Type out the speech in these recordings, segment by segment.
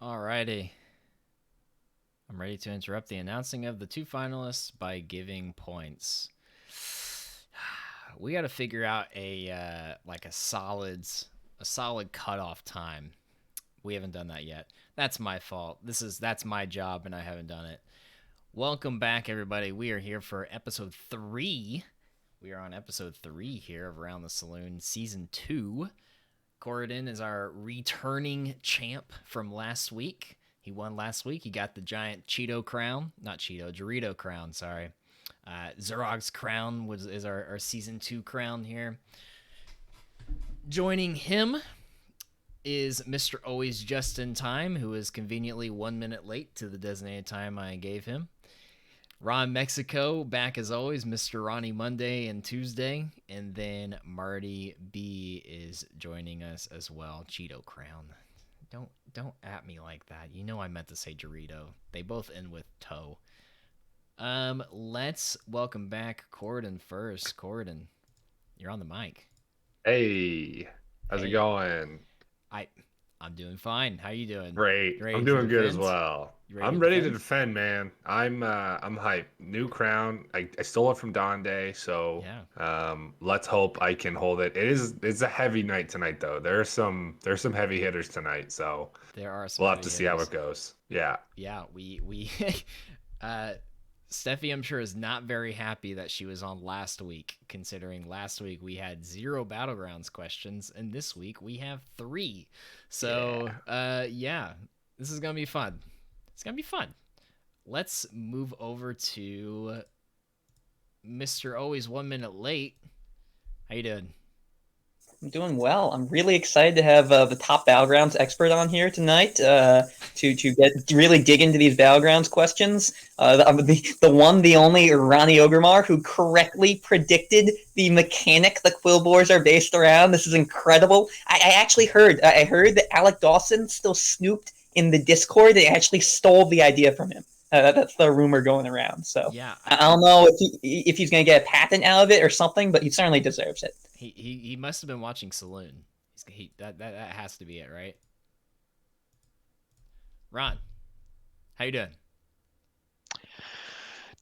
Alrighty. I'm ready to interrupt the announcing of the two finalists by giving points. We got to figure out a solid cutoff time. We haven't done that yet. That's my fault. That's my job and I haven't done it. Welcome back everybody. We are here for episode 3. We are on episode 3 here of Around the Saloon season 2. Corridon is our returning champ from last week. He won last week. He got the giant Cheeto crown. Not Cheeto, Dorito crown, sorry. Zerog's crown is our season 2 crown here. Joining him is Mr. Always Just in Time, who is conveniently 1 minute late to the designated time I gave him. Ron Mexico, back as always, Mr. Ronnie Monday and Tuesday. And then Marty B is joining us as well. Cheeto Crown. Don't at me like that. You know I meant to say Dorito. They both end with toe. Let's welcome back Corridon first. Corridon, you're on the mic. Hey, how's it going? I'm doing fine. How you doing? Great. You ready I'm to doing good as defend? well. You ready I'm to ready to defend? defend, man. I'm hyped. New crown. I stole it from Don Day, so Yeah. let's hope I can hold it. It's a heavy night tonight though. There's some heavy hitters tonight, so There are some we'll have heavy to see how hitters. it goes. Yeah. Yeah, we uh Steffi, I'm sure, is not very happy that she was on last week, considering last week we had 0 Battlegrounds questions, and this week we have 3. So, Yeah. yeah, this is going to be fun. It's going to be fun. Let's move over to Mr. Always 1 minute late. How you doing? I'm doing well. I'm really excited to have the top Battlegrounds expert on here tonight to get really dig into these Battlegrounds questions. The only Ronnie Ogremar who correctly predicted the mechanic the Quillbores are based around. This is incredible. I actually heard that Alec Dawson still snooped in the Discord and actually stole the idea from him. That's the rumor going around. So Yeah, I don't know if he's going to get a patent out of it or something, but he certainly deserves it. he must have been watching Saloon. That has to be it, right? Ron, how you doing?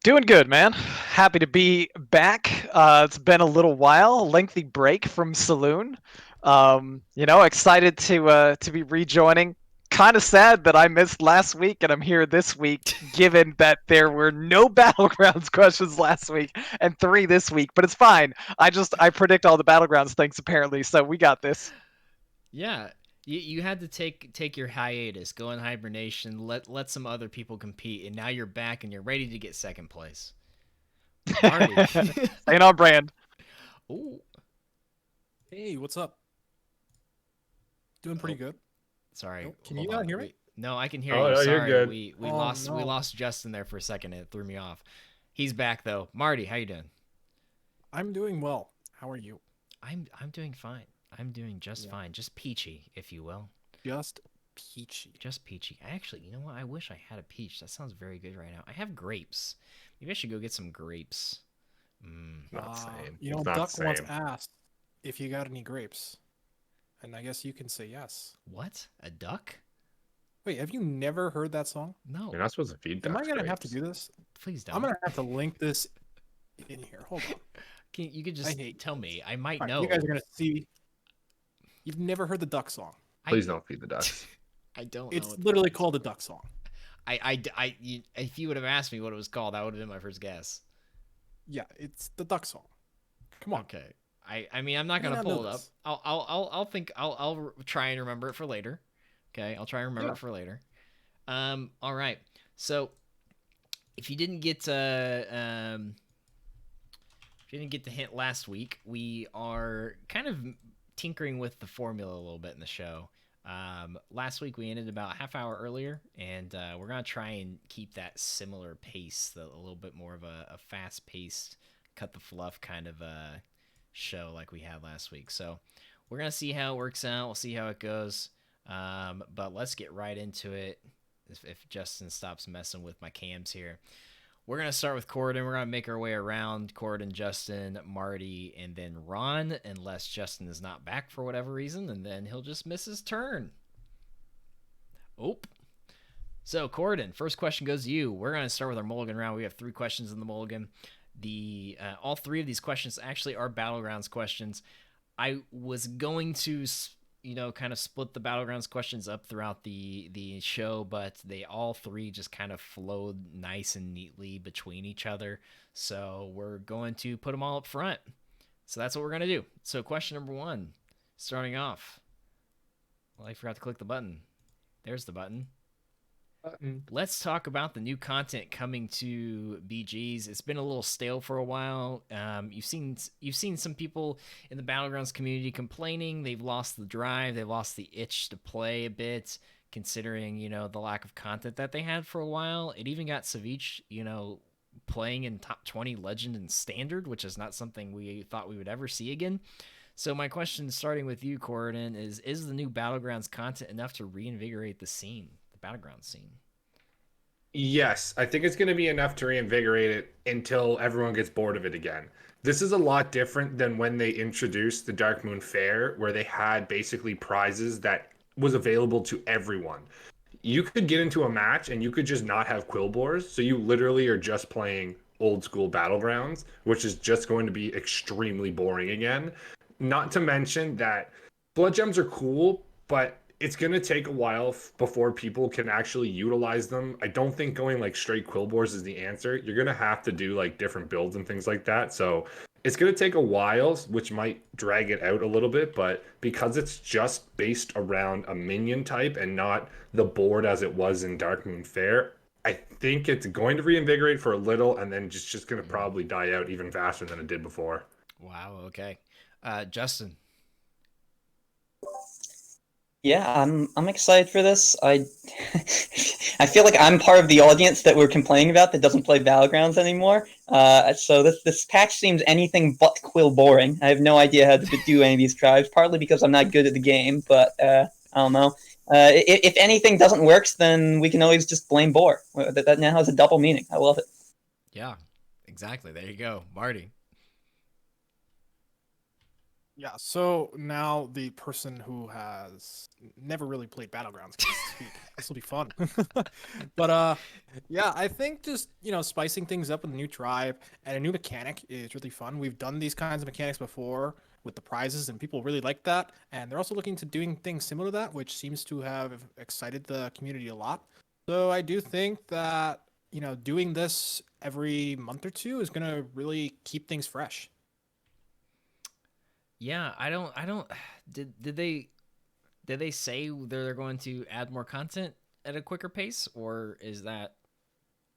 Doing good, man. Happy to be back. It's been a little while, lengthy break from Saloon. Excited to be rejoining. Kind of sad that I missed last week and I'm here this week, given that there were no Battlegrounds questions last week and 3 this week. But it's fine. I predict all the Battlegrounds things apparently, so we got this. Yeah, you had to take your hiatus, go in hibernation, let some other people compete, and now you're back and you're ready to get second place. Marty. Staying on brand. Ooh. Hey, what's up? Doing pretty good. Sorry. Oh, can hold you not on. hear me? No, I can hear Oh, you. no, you're Sorry, good. we Oh, lost we no. lost Justin there for a second. It threw me off. He's back though. Marty, how you doing? I'm doing well. How are you? I'm doing fine. I'm doing just Yeah. fine. Just peachy, if you will. Just peachy. Just peachy. Actually, you know what? I wish I had a peach. That sounds very good right now. I have grapes. Maybe I should go get some grapes. Not the same. You know, It's not the Duck once same. asked if you got any grapes, and I guess you can say yes. What? A duck? Wait, have you never heard that song? No. You're not supposed to feed Am I ducks gonna have to grapes. do this? Please don't. I'm gonna have to link this in here. Hold on. You could just hate tell me. I might All right, know. you guys are gonna see. You've never heard the Duck song. Please don't feed the ducks. I don't know. It's what literally the- called the Duck song. If you would have asked me what it was called, that would have been my first guess. Yeah, it's the Duck song. Come on. Okay. I mean, I'm not You may gonna not pull know it up. this. I'll try and remember it for later. Okay, I'll try and remember Yeah. it for later. All right. So, if you didn't get the hint last week, we are kind of tinkering with the formula a little bit in the show. Last week we ended about a half hour earlier, and we're gonna try and keep that similar pace, a little bit more of a fast-paced, cut the fluff kind of show like we had last week. So we're gonna see how it works out. We'll see how it goes. But let's get right into it. If Justin stops messing with my cams here. We're going to start with Corridon. We're going to make our way around Corridon, Justin, Marty, and then Ron, unless Justin is not back for whatever reason, and then he'll just miss his turn. Oh, So, Corden, first question goes to you. We're going to start with our Mulligan round. We have 3 questions in the Mulligan. All 3 of these questions actually are Battlegrounds questions. I was going to, kind of split the Battlegrounds questions up throughout the show, but they all 3 just kind of flowed nice and neatly between each other. So we're going to put them all up front. So that's what we're going to do. So question number 1, starting off. Well, I forgot to click the button. There's the button. Let's talk about the new content coming to BGs. It's been a little stale for a while. You've seen some people in the Battlegrounds community complaining they've lost the drive, they've lost the itch to play a bit, considering the lack of content that they had for a while. It even got Savich, playing in top 20 Legend and Standard, which is not something we thought we would ever see again. So my question, starting with you, Corridon, is the new Battlegrounds content enough to reinvigorate the scene? Battleground scene? Yes, I think it's going to be enough to reinvigorate it until everyone gets bored of it again. This is a lot different than when they introduced the Dark Moon Fair, where they had basically prizes that was available to everyone. You could get into a match and you could just not have Quillbores, so you literally are just playing old school Battlegrounds, which is just going to be extremely boring again. Not to mention that blood gems are cool, but it's going to take a while before people can actually utilize them. I don't think going like straight Quillbores is the answer. You're going to have to do like different builds and things like that. So it's going to take a while, which might drag it out a little bit. But because it's just based around a minion type and not the board as it was in Dark Moon Fair, I think it's going to reinvigorate for a little and then just going to probably die out even faster than it did before. Wow. Okay. Justin. Yeah, I'm excited for this. I I feel like I'm part of the audience that we're complaining about that doesn't play Battlegrounds anymore. So this patch seems anything but Quill boring. I have no idea how to do any of these tribes, partly because I'm not good at the game, but I don't know. If anything doesn't work, then we can always just blame Boar. That now has a double meaning. I love it. Yeah, exactly. There you go, Marty. Yeah, so now the person who has never really played Battlegrounds can speak. This will be fun. But yeah, I think just, spicing things up with a new tribe and a new mechanic is really fun. We've done these kinds of mechanics before with the prizes, and people really like that. And they're also looking to doing things similar to that, which seems to have excited the community a lot. So I do think that, doing this every month or two is going to really keep things fresh. Yeah, I don't did they say they're going to add more content at a quicker pace, or is that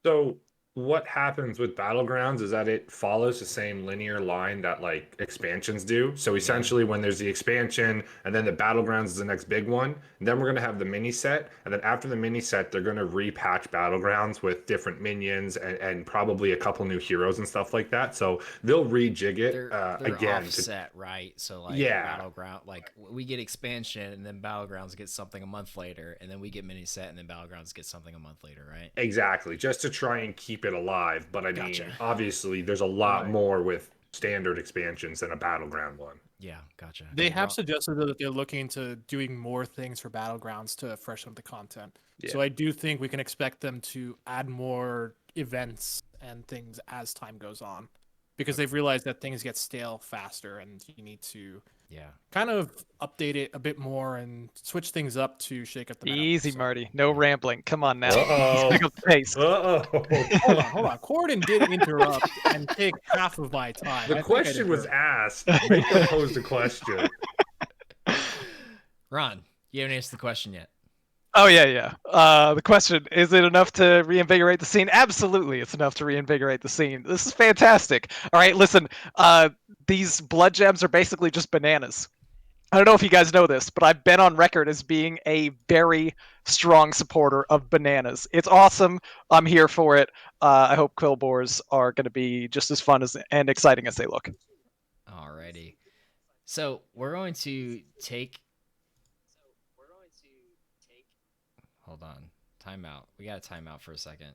So what happens with Battlegrounds is that it follows the same linear line that like expansions do. So essentially when there's the expansion and then the Battlegrounds is the next big one, and then we're going to have the mini set, and then after the mini set they're going to repatch Battlegrounds with different minions and probably a couple new heroes and stuff like that. So they'll rejig it they're again offset, right? So like Yeah. Battleground, like we get expansion and then Battlegrounds get something a month later, and then we get mini set and then Battlegrounds get something a month later, right? Exactly, just to try and keep it alive. But I Gotcha. mean, obviously, there's a lot Right. more with standard expansions than a battleground one. Yeah, gotcha. They have Well, suggested that they're looking into doing more things for Battlegrounds to freshen up the content. So Yeah. I do think we can expect them to add more events and things as time goes on, because they've realized that things get stale faster and you need to yeah. kind of update it a bit more and switch things up to shake up the meta. Easy, So- Marty. No rambling. Come on now. Uh-oh. Pick up the pace. Hold on. Corden did interrupt and take half of my time. The question was asked. Make them pose the question. Ron, you haven't answered the question yet. Oh yeah. The question, is it enough to reinvigorate the scene? Absolutely, it's enough to reinvigorate the scene. This is fantastic. All right, listen. These blood gems are basically just bananas. I don't know if you guys know this, but I've been on record as being a very strong supporter of bananas. It's awesome. I'm here for it. I hope Quillbores are going to be just as fun and exciting as they look. Alrighty. So we're going to take. Hold on. Timeout. We got a timeout for a second.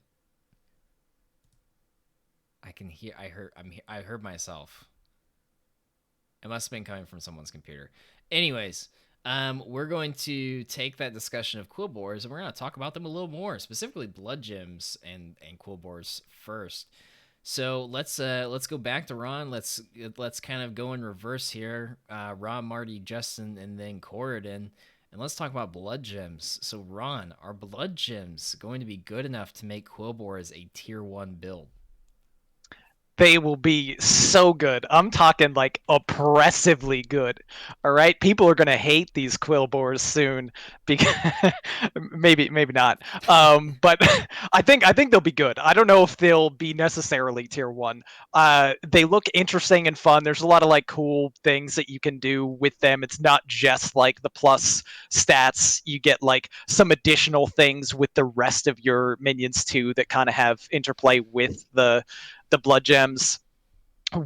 I can hear. I heard myself. It must have been coming from someone's computer. Anyways, We're going to take that discussion of quill bores and we're going to talk about them a little more, specifically blood gems and quill bores first. So let's go back to Ron. Let's kind of go in reverse here. Ron, Marty, Justin, and then Corridon. And let's talk about blood gems. So Ron, are blood gems going to be good enough to make Quillbores a tier 1 build? They will be so good. I'm talking like oppressively good. All right, people are gonna hate these Quillbores soon because maybe not. But I think they'll be good. I don't know if they'll be necessarily tier 1. They look interesting and fun. There's a lot of like cool things that you can do with them. It's not just like the plus stats. You get like some additional things with the rest of your minions too that kind of have interplay with the blood gems.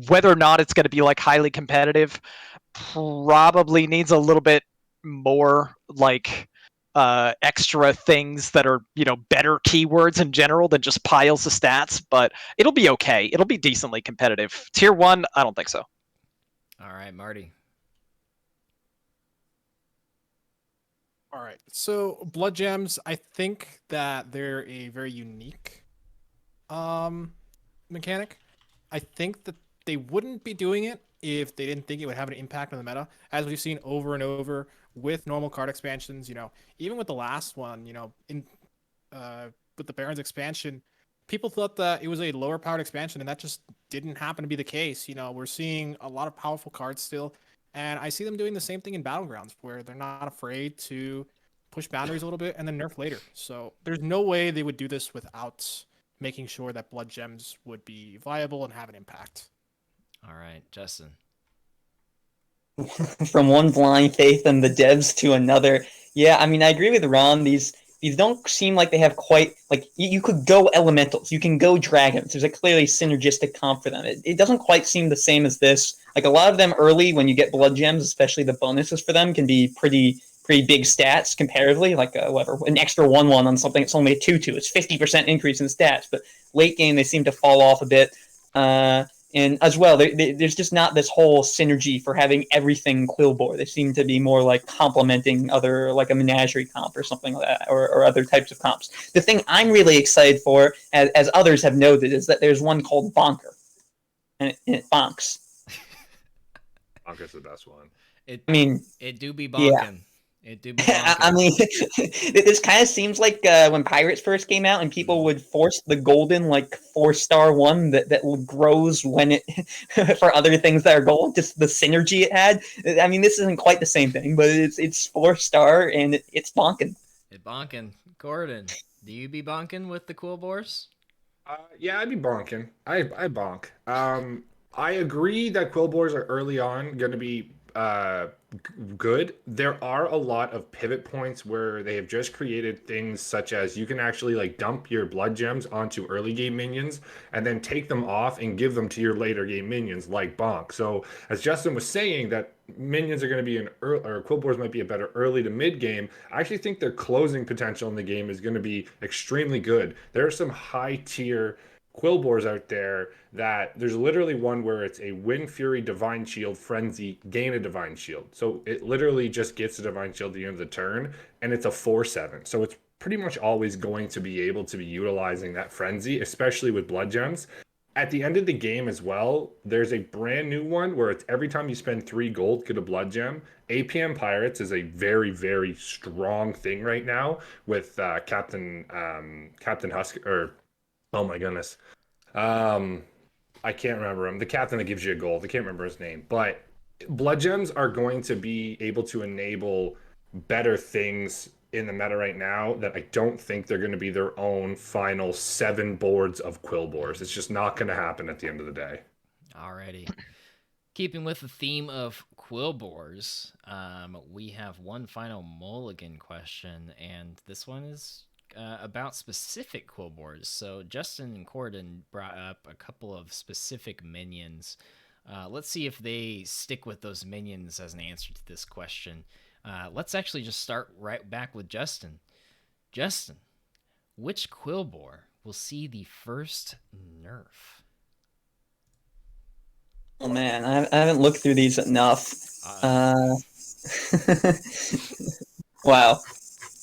Whether or not it's going to be like highly competitive probably needs a little bit more like extra things that are, you know, better keywords in general than just piles of stats, but it'll be okay. It'll be decently competitive. Tier 1, I don't think so. All right, Marty. All right. So blood gems, I think that they're a very unique mechanic. I think that they wouldn't be doing it if they didn't think it would have an impact on the meta, as we've seen over and over with normal card expansions. You know, even with the last one, you know, in with the Barons expansion, people thought that it was a lower powered expansion, and that just didn't happen to be the case. You know, we're seeing a lot of powerful cards still, and I see them doing the same thing in Battlegrounds, where they're not afraid to push boundaries a little bit and then nerf later. So there's no way they would do this without making sure that blood gems would be viable and have an impact. All right, Justin. From one blind faith in the devs to another. Yeah, I mean, I agree with Ron. These don't seem like they have quite, like, you could go elementals, you can go dragons. There's a clearly synergistic comp for them. It doesn't quite seem the same as this. Like, a lot of them early, when you get blood gems, especially the bonuses for them, can be pretty big stats comparatively, like whatever, an extra 1/1 on something that's only a 2/2. It's 50% increase in stats, but late game they seem to fall off a bit. And as well, there's just not this whole synergy for having everything Quillbore. They seem to be more like complementing other, like a menagerie comp or something like that, or other types of comps. The thing I'm really excited for, as others have noted, is that there's one called Bonker, and it bonks. Bonker's the best one. It do be bonking. Yeah. It do be bonking. I mean, this kind of seems like when Pirates first came out and people would force the golden, like, 4-star one that grows when it, for other things that are gold, just the synergy it had. I mean, this isn't quite the same thing, but it's 4-star and it's bonking. It bonking. Gordon, do you be bonking with the Quillbores? Yeah, I'd be bonking. I bonk. I agree that Quillbores are early on going to be good. There are a lot of pivot points where they have just created things such as you can actually like dump your blood gems onto early game minions and then take them off and give them to your later game minions like bonk. So as Justin was saying, that minions are going to be or Quillbores might be a better early to mid game. I actually think their closing potential in the game is going to be extremely good. There are some high tier Quillbores out there that there's literally one where it's a Wind Fury Divine Shield Frenzy, gain a Divine Shield. So it literally just gets a Divine Shield at the end of the turn, and it's a 4/7. So it's pretty much always going to be able to be utilizing that Frenzy, especially with Blood Gems. At the end of the game as well, there's a brand new one where it's every time you spend 3 gold, get a Blood Gem. APM Pirates is a very, very strong thing right now with Captain Husker, or oh my goodness. I can't remember him. The captain that gives you a gold. I can't remember his name. But blood gems are going to be able to enable better things in the meta right now that I don't think they're going to be their own final 7 boards of Quillbores. It's just not going to happen at the end of the day. Alrighty. Keeping with the theme of Quillbores, we have one final Mulligan question, and this one is about specific Quillbores. So Justin and Corden brought up a couple of specific minions. Let's see if they stick with those minions as an answer to this question. Let's actually just start right back with Justin. Justin, which Quillbore will see the first nerf? Oh man, I haven't looked through these enough. Wow.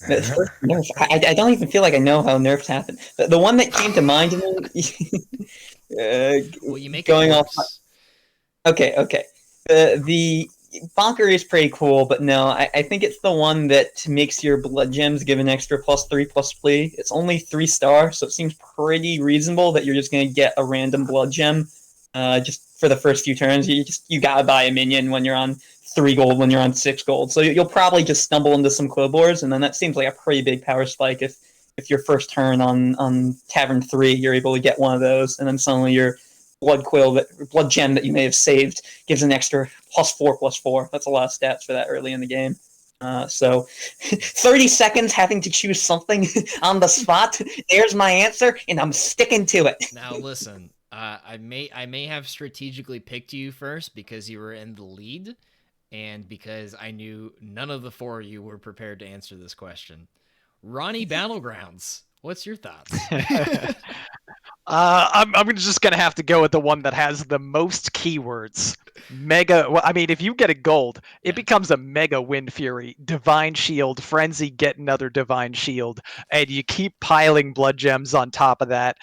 Nerf. I don't even feel like I know how nerfs happen. The one that came to mind to me, Well, you make going it off. worse. Okay. The bonker is pretty cool, but no, I think it's the one that makes your blood gems give an extra +3/+3. It's only 3-star, so it seems pretty reasonable that you're just gonna get a random blood gem, just for the first few turns. You gotta buy a minion when you're on 3 gold, when you're on 6 gold. So you'll probably just stumble into some Quillbores, and then that seems like a pretty big power spike if your first turn on Tavern 3 you're able to get one of those, and then suddenly your blood gem that you may have saved gives an extra +4/+4. That's a lot of stats for that early in the game. So 30 seconds having to choose something on the spot. There's my answer, and I'm sticking to it. Now listen, I may have strategically picked you first because you were in the lead, and because I knew none of the 4 of you were prepared to answer this question. Ronnie Battlegrounds, what's your thoughts? I'm just gonna have to go with the one that has the most keywords. Mega. Well, I mean, if you get a gold, it becomes a Mega Wind Fury, Divine Shield, Frenzy, get another Divine Shield, and you keep piling blood gems on top of that.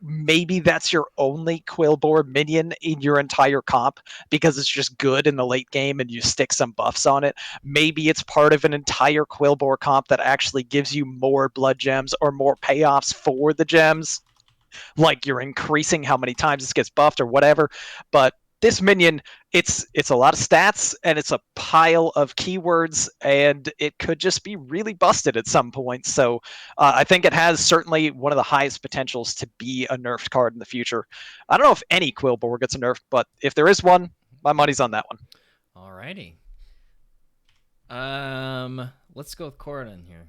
Maybe that's your only Quillbore minion in your entire comp because it's just good in the late game and you stick some buffs on it. Maybe it's part of an entire Quillbore comp that actually gives you more blood gems or more payoffs for the gems, like you're increasing how many times this gets buffed or whatever. But this minion, it's a lot of stats and it's a pile of keywords, and it could just be really busted at some point. So I think it has certainly one of the highest potentials to be a nerfed card in the future. I don't know if any Quillbore gets a nerf, but if there is one, my money's on that one. Alrighty. Let's go with Corden here.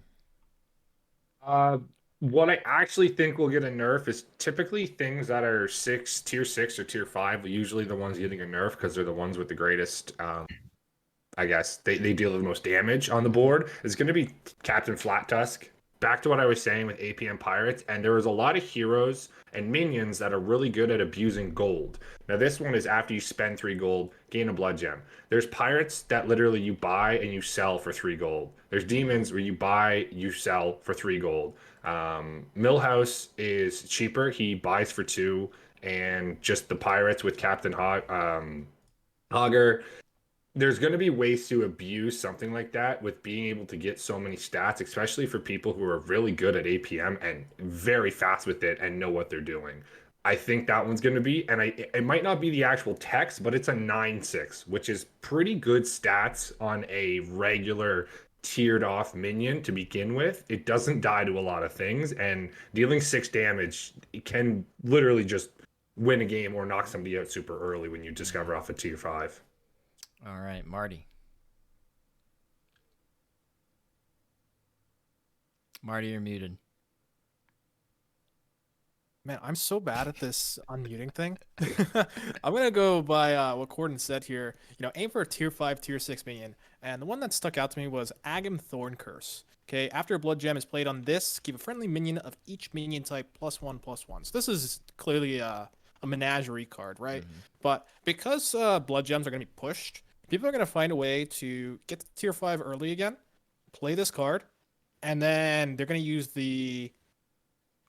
What I actually think will get a nerf is typically things that are tier 6 or tier 5, usually the ones getting a nerf because they're the ones with the greatest, I guess, they deal the most damage on the board. It's going to be Captain Flat Tusk. Back to what I was saying with APM Pirates, and there was a lot of heroes and minions that are really good at abusing gold. Now, this one is after you spend 3 gold, gain a blood gem. There's pirates that literally you buy and you sell for 3 gold. There's demons where you buy, you sell for 3 gold. Millhouse is cheaper. He buys for 2, and just the pirates with Captain Hogger. There's going to be ways to abuse something like that with being able to get so many stats, especially for people who are really good at APM and very fast with it and know what they're doing. I think that one's going to be, and it might not be the actual text, but it's a 9/6, which is pretty good stats on a regular tiered off minion to begin with. It doesn't die to a lot of things, and dealing 6 damage, it can literally just win a game or knock somebody out super early when you discover off a tier 5. All right, Marty. Marty, you're muted. Man, I'm so bad at this unmuting thing. I'm gonna go by what Corden said here. Aim for a tier 5, tier 6 minion. And the one that stuck out to me was Agam Thorn Curse. Okay, after a blood gem is played on this, give a friendly minion of each minion type +1/+1. So this is clearly a menagerie card, right? Mm-hmm. But because blood gems are gonna be pushed, people are gonna find a way to get to tier 5 early again, play this card, and then they're gonna use the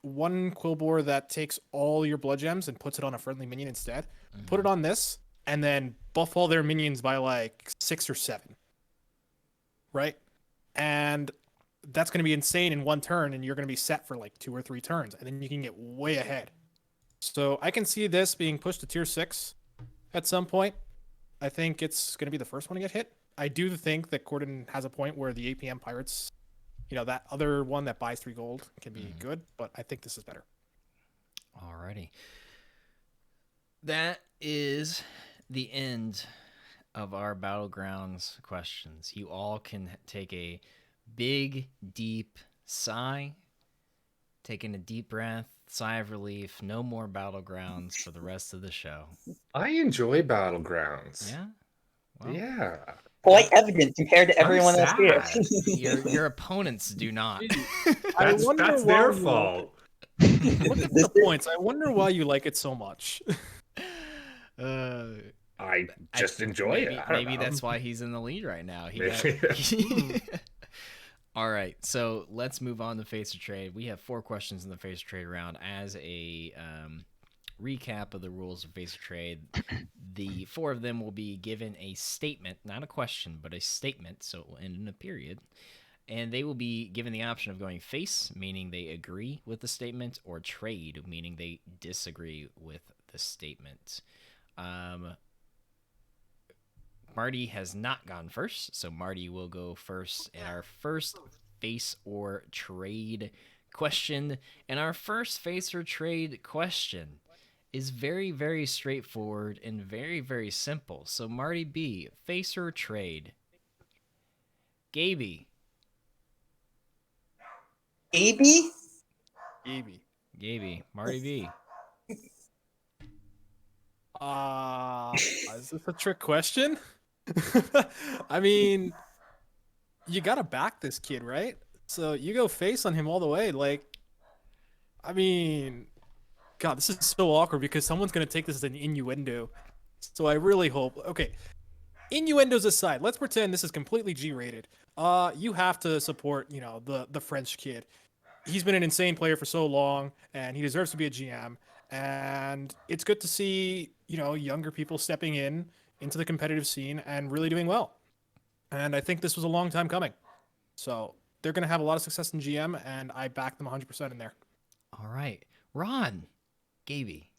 one Quillbore that takes all your blood gems and puts it on a friendly minion instead. Mm-hmm. Put it on this, and then buff all their minions by like 6 or 7. Right? And that's going to be insane in one turn, and you're going to be set for like 2 or 3 turns, and then you can get way ahead. So I can see this being pushed to tier 6 at some point. I think it's going to be the first one to get hit. I do think that Corden has a point where the APM Pirates, that other one that buys 3 gold can be good, but I think this is better. Alrighty. That is the end of our Battlegrounds questions. You all can take a big, deep sigh, taking a deep breath, sigh of relief. No more Battlegrounds for the rest of the show. I enjoy Battlegrounds. Yeah? Well, Yeah. Quite evident compared to everyone else here. Your opponents do not. That's their fault. Look at the points. I wonder why you like it so much. I just enjoy maybe, it. I don't maybe know. that's why he's in the lead right now. Maybe. All right, so let's move on to Face or Trade. We have 4 questions in the Face or Trade round. As a recap of the rules of Face or Trade, the 4 of them will be given a statement, not a question, but a statement, so it will end in a period. And they will be given the option of going face, meaning they agree with the statement, or trade, meaning they disagree with the statement. Marty has not gone first, so Marty will go first in our first face or trade question. And our first face or trade question is very, very straightforward and very, very simple. So Marty B, face or trade? Gaby. Gaby? Gaby. Marty B. Is this a trick question? I mean, you gotta back this kid, right? So you go face on him all the way. Like, I mean, God, this is so awkward because someone's gonna take this as an innuendo. So I really hope. Okay, innuendos aside, let's pretend this is completely G-rated. You have to support, the French kid. He's been an insane player for so long, and he deserves to be a GM. And it's good to see, younger people stepping into the competitive scene and really doing well. And I think this was a long time coming. So they're going to have a lot of success in GM, and I back them 100% in there. All right. Ron. Gaby.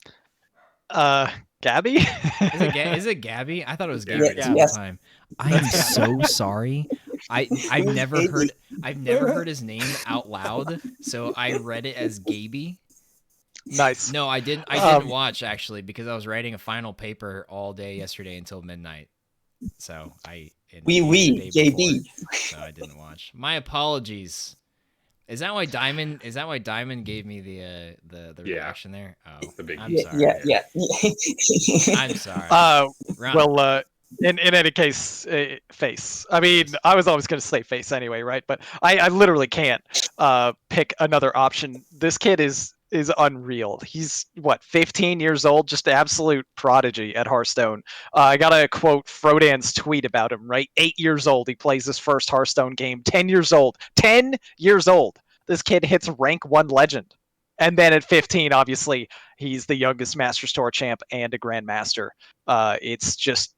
Gabby? Is it Gabby? I thought it was Gabby this whole time. I am so sorry. I've never heard his name out loud, so I read it as Gaby. Nice. No, I didn't watch actually because I was writing a final paper all day yesterday until midnight. So JB. So I didn't watch. My apologies. Is that why Diamond gave me the reaction there? Oh, The big I'm sorry. Yeah. I'm sorry. Well, in any case, face. I mean, I was always going to say face anyway, right? But I literally can't pick another option. This kid is unreal. He's 15 years old, just an absolute prodigy at Hearthstone. I gotta quote Frodan's tweet about him, right? 8 years old, he plays his first Hearthstone game. 10 years old. This kid hits rank 1 legend. And then at 15, obviously, he's the youngest Masters Tour champ and a Grandmaster. It's just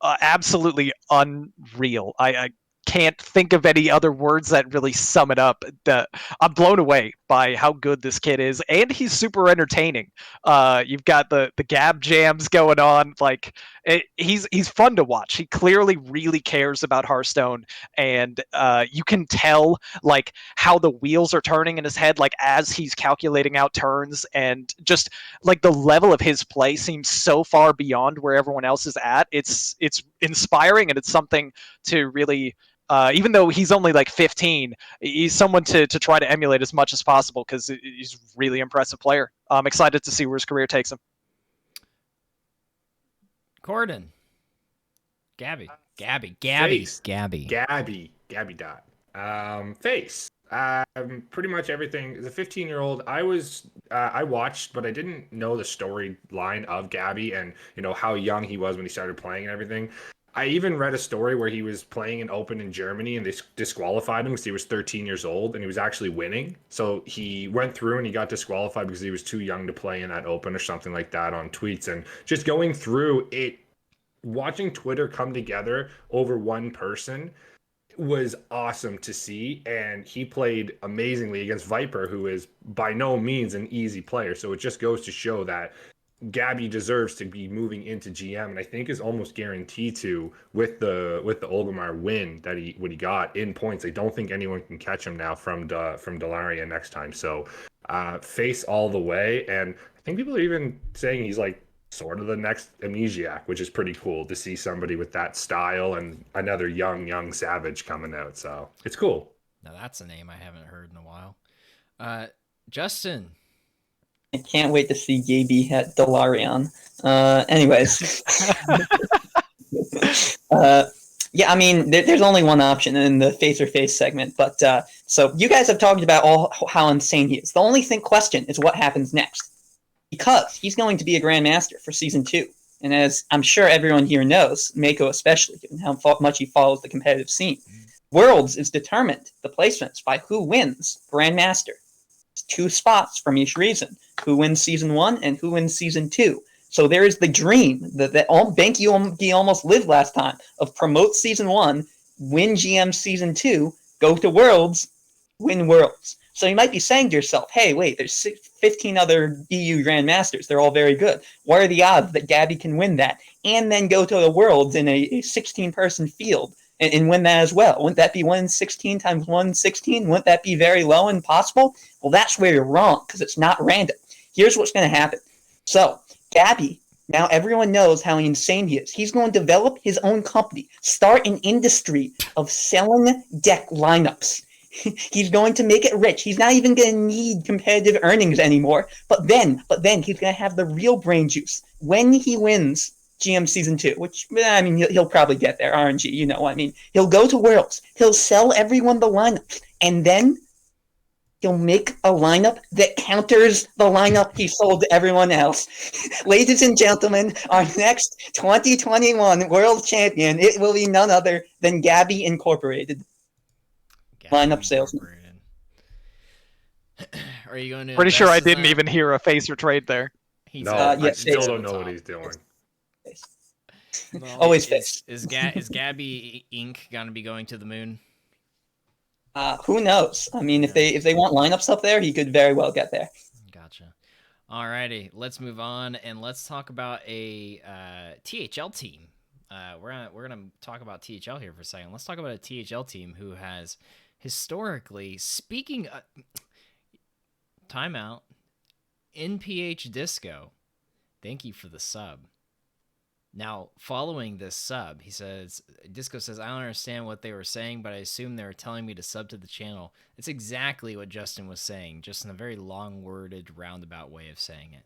absolutely unreal. I can't think of any other words that really sum it up. I'm blown away by how good this kid is, and he's super entertaining. You've got the gab jams going on. Like he's fun to watch. He clearly really cares about Hearthstone, and you can tell like how the wheels are turning in his head, like as he's calculating out turns, and just like the level of his play seems so far beyond where everyone else is at. It's inspiring, and it's something to really. Even though he's only like 15, he's someone to try to emulate as much as possible because he's a really impressive player. I'm excited to see where his career takes him. Gordon. Gabby. Face. Gabby. Dot. Face. Pretty much everything. As a 15-year-old, I watched, but I didn't know the storyline of Gabby and how young he was when he started playing and everything. I even read a story where he was playing an Open in Germany and they disqualified him because he was 13 years old and he was actually winning. So he went through and he got disqualified because he was too young to play in that Open or something like that on tweets. And just going through it, watching Twitter come together over one person was awesome to see. And he played amazingly against Viper, who is by no means an easy player. So it just goes to show that Gabby deserves to be moving into GM, and I think is almost guaranteed to with the Olgamar win that he got in points. I don't think anyone can catch him now from Delaria next time. So face all the way, and I think people are even saying he's like sort of the next Amnesiac, which is pretty cool to see somebody with that style and another young savage coming out. So it's cool. Now that's a name I haven't heard in a while. Justin. I can't wait to see Gaby at Delarion. Anyways. Yeah, I mean, there's only one option in the face or face segment, but so you guys have talked about how insane he is. The only question is what happens next. Because he's going to be a Grandmaster for Season 2. And as I'm sure everyone here knows, Mako especially, given how much he follows the competitive scene, Worlds is determined, the placements, by who wins Grandmaster. It's 2 spots from each region, who wins Season 1 and who wins Season 2. So there is the dream that all Banky almost lived last time of promote Season 1, win GM Season 2, go to Worlds, win Worlds. So you might be saying to yourself, hey, wait, there's 15 other EU Grandmasters. They're all very good. What are the odds that Gabby can win that and then go to the Worlds in a 16-person field and win that as well? Wouldn't that be 1 in 16 times 1 in 16? Wouldn't that be very low and possible? Well, that's where you're wrong, because it's not random. Here's what's going to happen. So Gabby, now everyone knows how insane he is. He's going to develop his own company, start an industry of selling deck lineups. He's going to make it rich. He's not even going to need competitive earnings anymore. But then he's going to have the real brain juice when he wins GM Season 2, which, I mean, he'll probably get there, RNG, you know. I mean, he'll go to Worlds. He'll sell everyone the lineups. And then he'll make a lineup that counters the lineup he sold to everyone else. Ladies and gentlemen, our next 2021 World Champion, it will be none other than Gabby Incorporated. Lineup salesman. Are you going to? Pretty sure I didn't even hear a face or trade there. No, I still don't know what he's doing. No. Always face. Is Gabby Inc. gonna be going to the moon? Who knows? I mean, if they want lineups up there, he could very well get there. Gotcha. Alrighty, let's move on and let's talk about a THL team. We're gonna talk about THL here for a second. Let's talk about a THL team who has historically, speaking of, timeout, NPH Disco. Thank you for the sub. Now, following this sub, Disco says, I don't understand what they were saying, but I assume they were telling me to sub to the channel. It's exactly what Justin was saying, just in a very long-worded, roundabout way of saying it.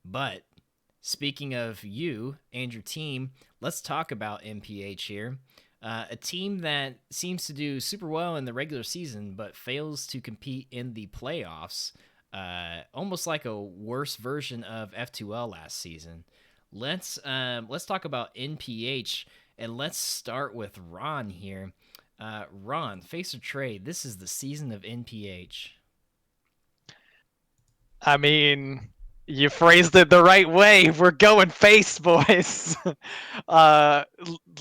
But speaking of you and your team, let's talk about NPH here. A team that seems to do super well in the regular season, but fails to compete in the playoffs. Almost like a worse version of F2L last season. Let's talk about NPH, and let's start with Ron here. Ron, face or trade? This is the season of NPH. I mean, you phrased it the right way. We're going face, boys.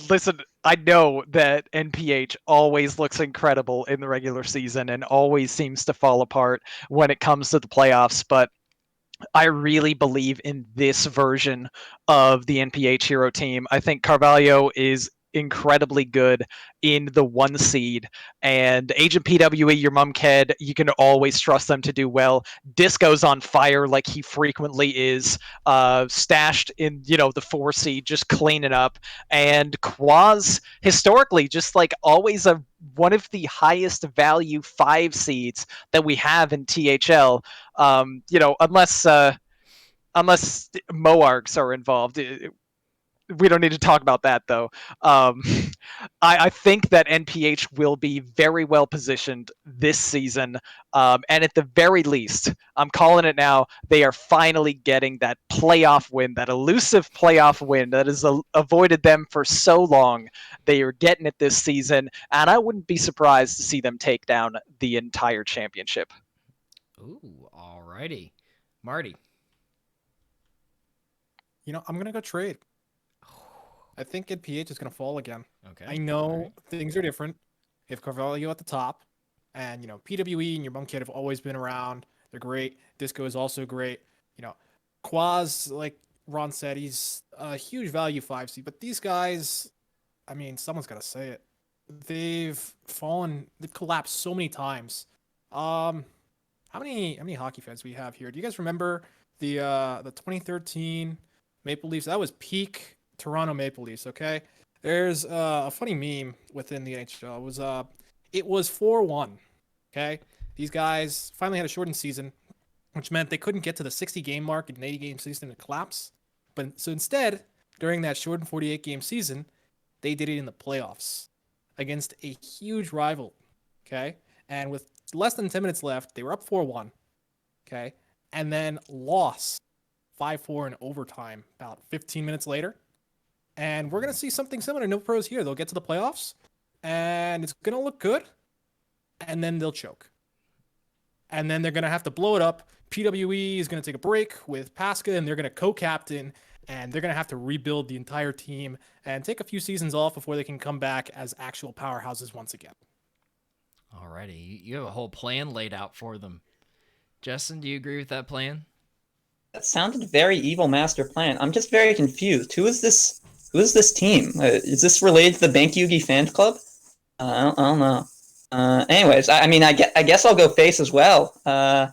Listen, I know that NPH always looks incredible in the regular season and always seems to fall apart when it comes to the playoffs, but I really believe in this version of the NPH hero team. I think Carvalho is incredibly good in the 1 seed, and Agent PWE, your mum kid, you can always trust them to do well. Disco's on fire like he frequently is, stashed in the 4 seed, just cleaning up, and Quaz historically just like always one of the highest value 5 seeds that we have in THL. Unless Moargs are involved. We don't need to talk about that, though. I think that NPH will be very well positioned this season. And at the very least, I'm calling it now, they are finally getting that playoff win, that elusive playoff win that has avoided them for so long. They are getting it this season, and I wouldn't be surprised to see them take down the entire championship. Ooh, alrighty. Marty. I'm going to go trade. I think NPH is going to fall again. Okay. I know things are different. You have Carvalho at the top, and, PWE and your mum kid have always been around. They're great. Disco is also great. Quaz, like Ron said, he's a huge value 5 seed, but these guys, I mean, someone's got to say it. They've collapsed so many times. How many hockey fans we have here? Do you guys remember the 2013 Maple Leafs? That was peak Toronto Maple Leafs. Okay, there's a funny meme within the NHL. It was 4-1. Okay, these guys finally had a shortened season, which meant they couldn't get to the 60 game mark in an 80 game season and collapse. But so instead, during that shortened 48 game season, they did it in the playoffs against a huge rival. Okay, and with less than 10 minutes left, they were up 4-1. Okay, and then lost 5-4 in overtime about 15 minutes later. And we're going to see something similar. No pros here. They'll get to the playoffs, and it's going to look good, and then they'll choke. And then they're going to have to blow it up. PWE is going to take a break with Pasca, and they're going to co-captain, and they're going to have to rebuild the entire team and take a few seasons off before they can come back as actual powerhouses once again. Alrighty, you have a whole plan laid out for them. Justin, do you agree with that plan? That sounded very evil master plan. I'm just very confused. Who is this? Who is this team? Is this related to the Bank Yugi fan club? I don't know. Anyways, I mean, I guess I'll go face as well. Yeah,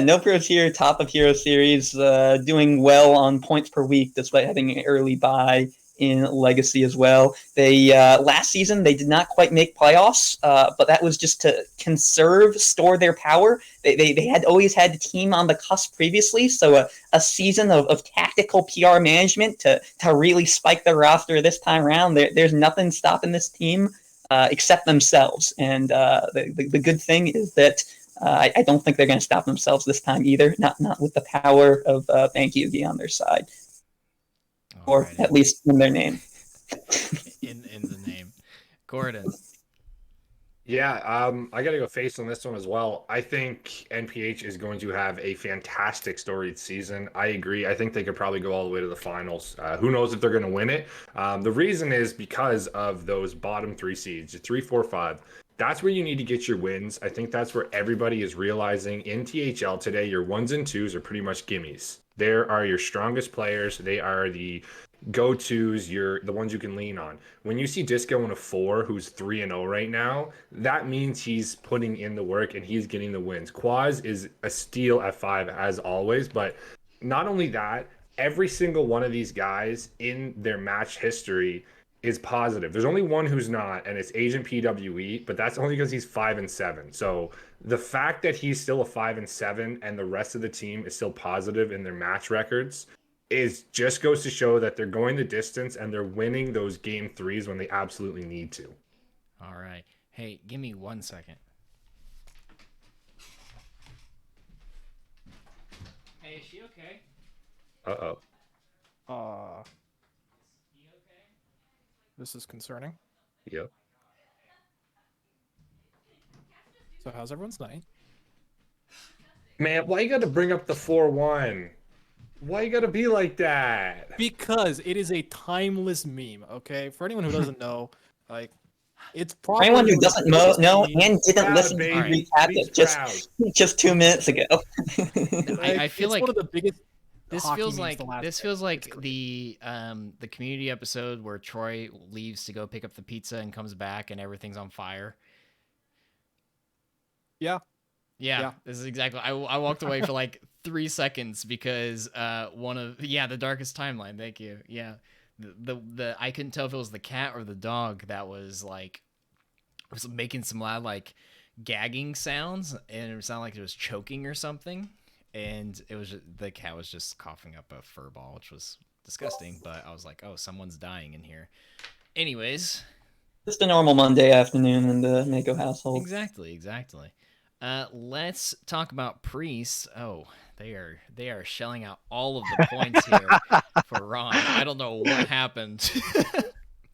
no pros here. Top of Hero Series, doing well on points per week despite having an early bye in Legacy as well. They last season they did not quite make playoffs, but that was just to store their power. They had always had the team on the cusp previously, so a season of tactical PR management to really spike the roster this time around. There's nothing stopping this team except themselves, and the good thing is that I don't think they're going to stop themselves this time either. Not with the power of Bank Yugi on their side. Or at least in their name. in the name. Gordon. Yeah, I got to go face on this one as well. I think NPH is going to have a fantastic storied season. I agree. I think they could probably go all the way to the finals. Who knows if they're going to win it? The reason is because of those bottom 3 seeds, 3, 4, 5. That's where you need to get your wins. I think that's where everybody is realizing in THL today, your 1s and 2s are pretty much gimmies. There are your strongest players. They are the go-tos, the ones you can lean on. When you see Disco in a 4 who's 3-0 right now, that means he's putting in the work and he's getting the wins. Quaz is a steal at 5 as always, but not only that, every single one of these guys in their match history is positive. There's only one who's not, and it's Agent PWE, but that's only because he's 5-7. So the fact that he's still a 5-7 and the rest of the team is still positive in their match records just goes to show that they're going the distance and they're winning those game 3s when they absolutely need to. All right. Hey, give me 1 second. Hey, is she okay? Uh-oh. This is concerning. Yep. So how's everyone's night? Man, why you got to bring up the 4-1? Why you got to be like that? Because it is a timeless meme, okay? For anyone who doesn't know, like, it's For probably anyone who doesn't know and didn't Proud, listen to baby. the recap Be it proud. just 2 minutes ago. I feel it's like one of the biggest. this hockey feels memes like the last this decade. feels like It's crazy. the community episode where Troy leaves to go pick up the pizza and comes back and everything's on fire. Yeah. Yeah, this is exactly. I walked away for like 3 seconds because the darkest timeline. Thank you. Yeah, the I couldn't tell if it was the cat or the dog that was making some loud like gagging sounds, and it sounded like it was choking or something. And it was the cat was just coughing up a fur ball, which was disgusting. But I was like, oh, someone's dying in here. Anyways, Just a normal Monday afternoon in the Mako household. exactly. Let's talk about Priest. Oh, they are shelling out all of the points here for Ron. I don't know what happened.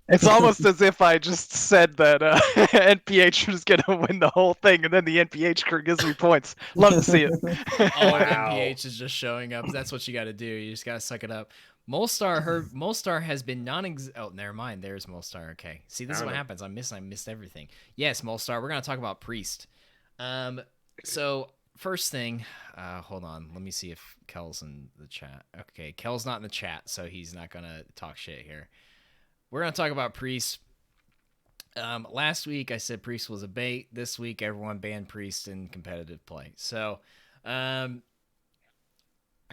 It's almost as if I just said that NPH was going to win the whole thing, and then the NPH crew gives me points. Love to see it. All Wow. NPH is just showing up. That's what you got to do. You just got to suck it up. Molstar has been oh, never mind. There's Molstar. Okay. See, this is what happens. I missed everything. Yes, Molstar. We're going to talk about Priest. So first thing, hold on. Let me see if Kel's in the chat. Okay. Kel's not in the chat, so he's not going to talk shit here. We're going to talk about Priest. Last week I said Priest was a bait. This week everyone banned Priest in competitive play. So, I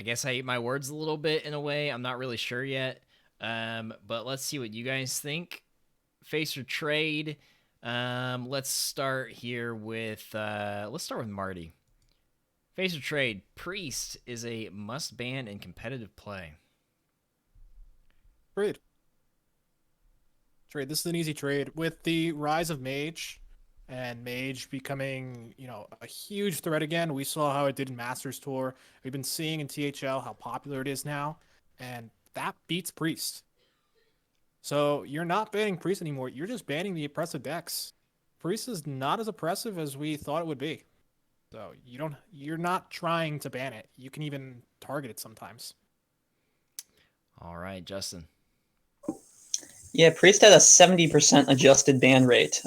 guess I ate my words a little bit in a way. I'm not really sure yet. But let's see what you guys think. Face or trade. Let's start here with Marty. Face or trade. Priest is a must ban in competitive play. Trade. This is an easy trade with the rise of Mage and Mage becoming, a huge threat again. We saw how it did in Masters Tour. We've been seeing in THL how popular it is now, and that beats Priest. So you're not banning Priest anymore. You're just banning the oppressive decks. Priest is not as oppressive as we thought it would be. So you're not trying to ban it. You can even target it sometimes. All right, Justin. Yeah, Priest had a 70% adjusted ban rate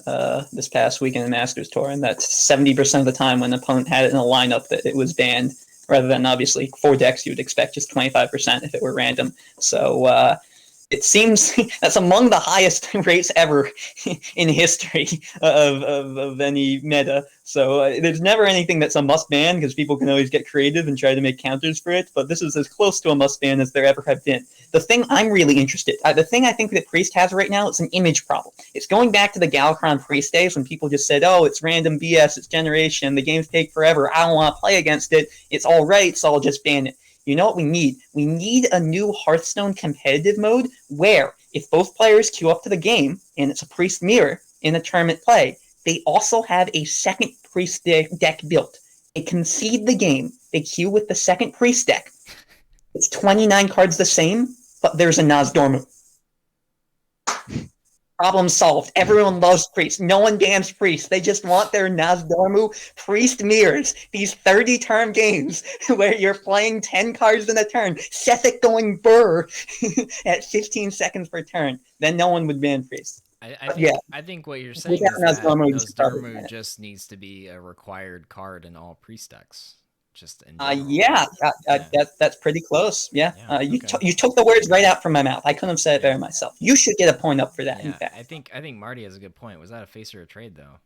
this past week in the Masters Tour, and that's 70% of the time when the opponent had it in a lineup that it was banned, rather than obviously 4 decks you would expect just 25% if it were random. So it seems that's among the highest rates ever in history of any meta. So there's never anything that's a must ban because people can always get creative and try to make counters for it. But this is as close to a must ban as there ever have been. The thing I'm really interested, the thing I think that Priest has right now, it's an image problem. It's going back to the Galakron Priest days when people just said, oh, it's random BS, it's generation, the games take forever, I don't want to play against it, it's all right, so I'll just ban it. You know what we need? We need a new Hearthstone competitive mode where if both players queue up to the game and it's a Priest mirror in a tournament play, they also have a second Priest deck built. They concede the game. They queue with the second Priest deck. It's 29 cards the same, but there's a Nazdormu. Problem solved. Everyone loves Priest. No one bans Priest. They just want their Nazdormu Priest mirrors. These 30-turn games where you're playing 10 cards in a turn, Sethic going burr at 15 seconds per turn. Then no one would ban Priest. I think what you're saying is that Nazdormu just needs to be a required card in all Priest decks. Just in general. That's pretty close. You took the words right out from my mouth. I couldn't have said it better myself. You should get a point up for that. In fact, I think Marty has a good point. Was that a face or a trade though?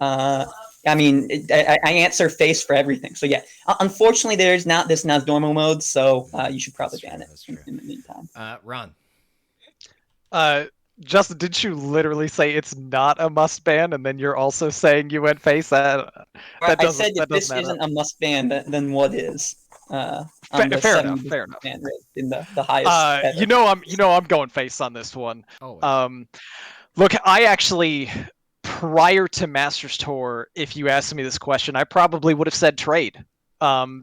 I mean, I answer face for everything. So yeah, unfortunately, there's not this Nazdormu mode, so you should probably ban it in the meantime. Ron. Justin, didn't you literally say it's not a must ban, and then you're also saying you went face? I said if this isn't a must ban, then what is? Fair enough. Ban rate in the highest. I'm going face on this one. Look, I actually, prior to Masters Tour, if you asked me this question, I probably would have said trade.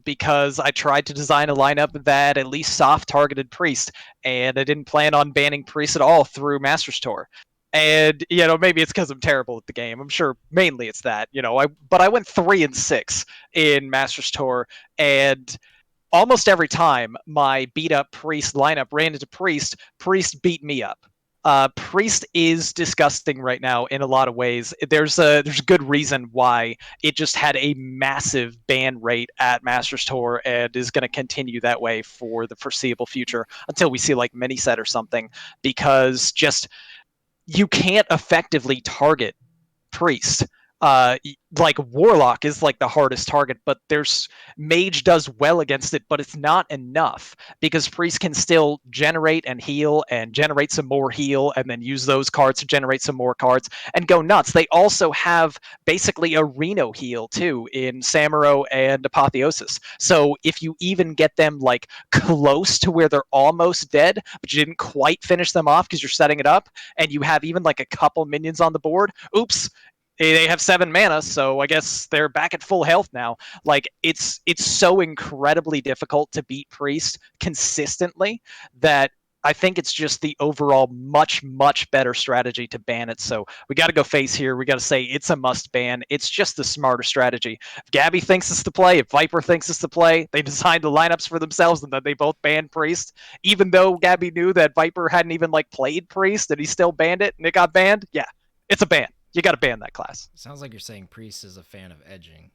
Because I tried to design a lineup that at least soft targeted Priest, and I didn't plan on banning Priest at all through Masters Tour. And maybe it's because I'm terrible at the game. I'm sure mainly it's that. But I went 3-6 in Masters Tour, and almost every time my beat up Priest lineup ran into Priest beat me up. Priest is disgusting right now in a lot of ways. There's a good reason why it just had a massive ban rate at Masters Tour and is going to continue that way for the foreseeable future until we see like mini set or something, because just you can't effectively target Priest. Like Warlock is like the hardest target, but Mage does well against it, but it's not enough because Priest can still generate and heal and generate some more heal and then use those cards to generate some more cards and go nuts. They also have basically a Reno heal too in Samuro and Apotheosis. So if you even get them like close to where they're almost dead, but you didn't quite finish them off because you're setting it up and you have even like a couple minions on the board, oops, they have 7 mana, so I guess they're back at full health now. Like it's so incredibly difficult to beat Priest consistently that I think it's just the overall much better strategy to ban it. So we got to go face here. We got to say it's a must ban. It's just the smarter strategy. If Gabby thinks it's the play, if Viper thinks it's the play, they designed the lineups for themselves and then they both banned Priest. Even though Gabby knew that Viper hadn't even like played Priest and he still banned it and it got banned. Yeah, it's a ban. You got to ban that class. Sounds like you're saying Priest is a fan of edging.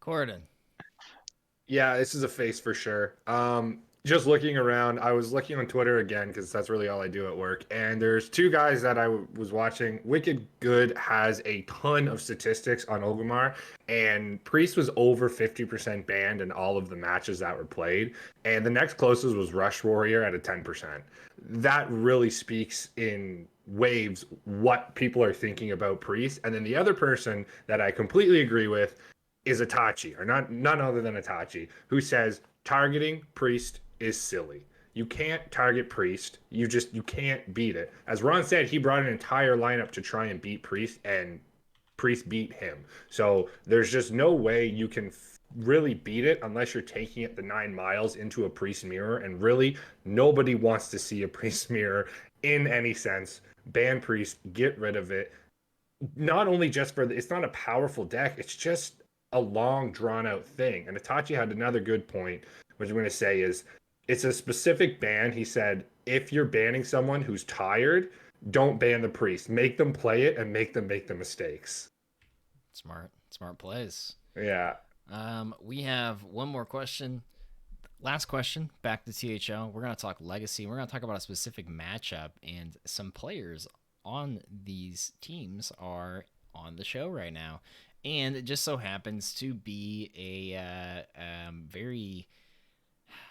Corden. Yeah, this is a face for sure. Just looking around, I was looking on Twitter again because that's really all I do at work. And there's 2 guys that I was watching. Wicked Good has a ton of statistics on Ogumar, and Priest was over 50% banned in all of the matches that were played. And the next closest was Rush Warrior at a 10%. That really speaks in waves what people are thinking about Priest. And then the other person that I completely agree with is Itachi, or none other than Itachi, who says targeting Priest is silly. You can't target Priest. You can't beat it. As Ron said, he brought an entire lineup to try and beat Priest, and Priest beat him. So there's just no way you can really beat it unless you're taking it the 9 miles into a Priest mirror. And really, nobody wants to see a Priest mirror in any sense. Ban Priest, get rid of it. Not only just for it's not a powerful deck, it's just a long, drawn out thing. And Itachi had another good point, which I'm going to say is it's a specific ban. He said, if you're banning someone who's tired, don't ban the Priest. Make them play it and make them make the mistakes. Smart plays. Yeah. We have one more question. Last question, back to THL. We're going to talk Legacy. We're going to talk about a specific matchup, and some players on these teams are on the show right now. And it just so happens to be a very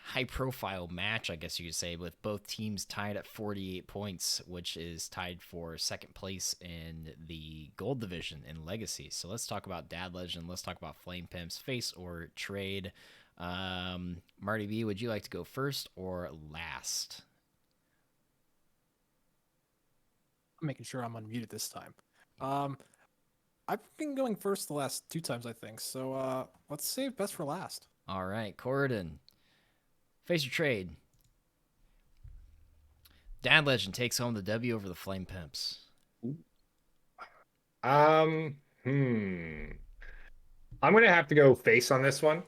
high-profile match, I guess you could say, with both teams tied at 48 points, which is tied for second place in the Gold Division in Legacy. So let's talk about Dad Legend. Let's talk about Flame Pimps, face or trade. Marty B, would you like to go first or last? I'm making sure I'm unmuted this time. I've been going first the last 2 times, I think. So let's save best for last. All right, Corridon. Face or trade? Dad Legend takes home the W over the Flame Pimps. I'm gonna have to go face on this one.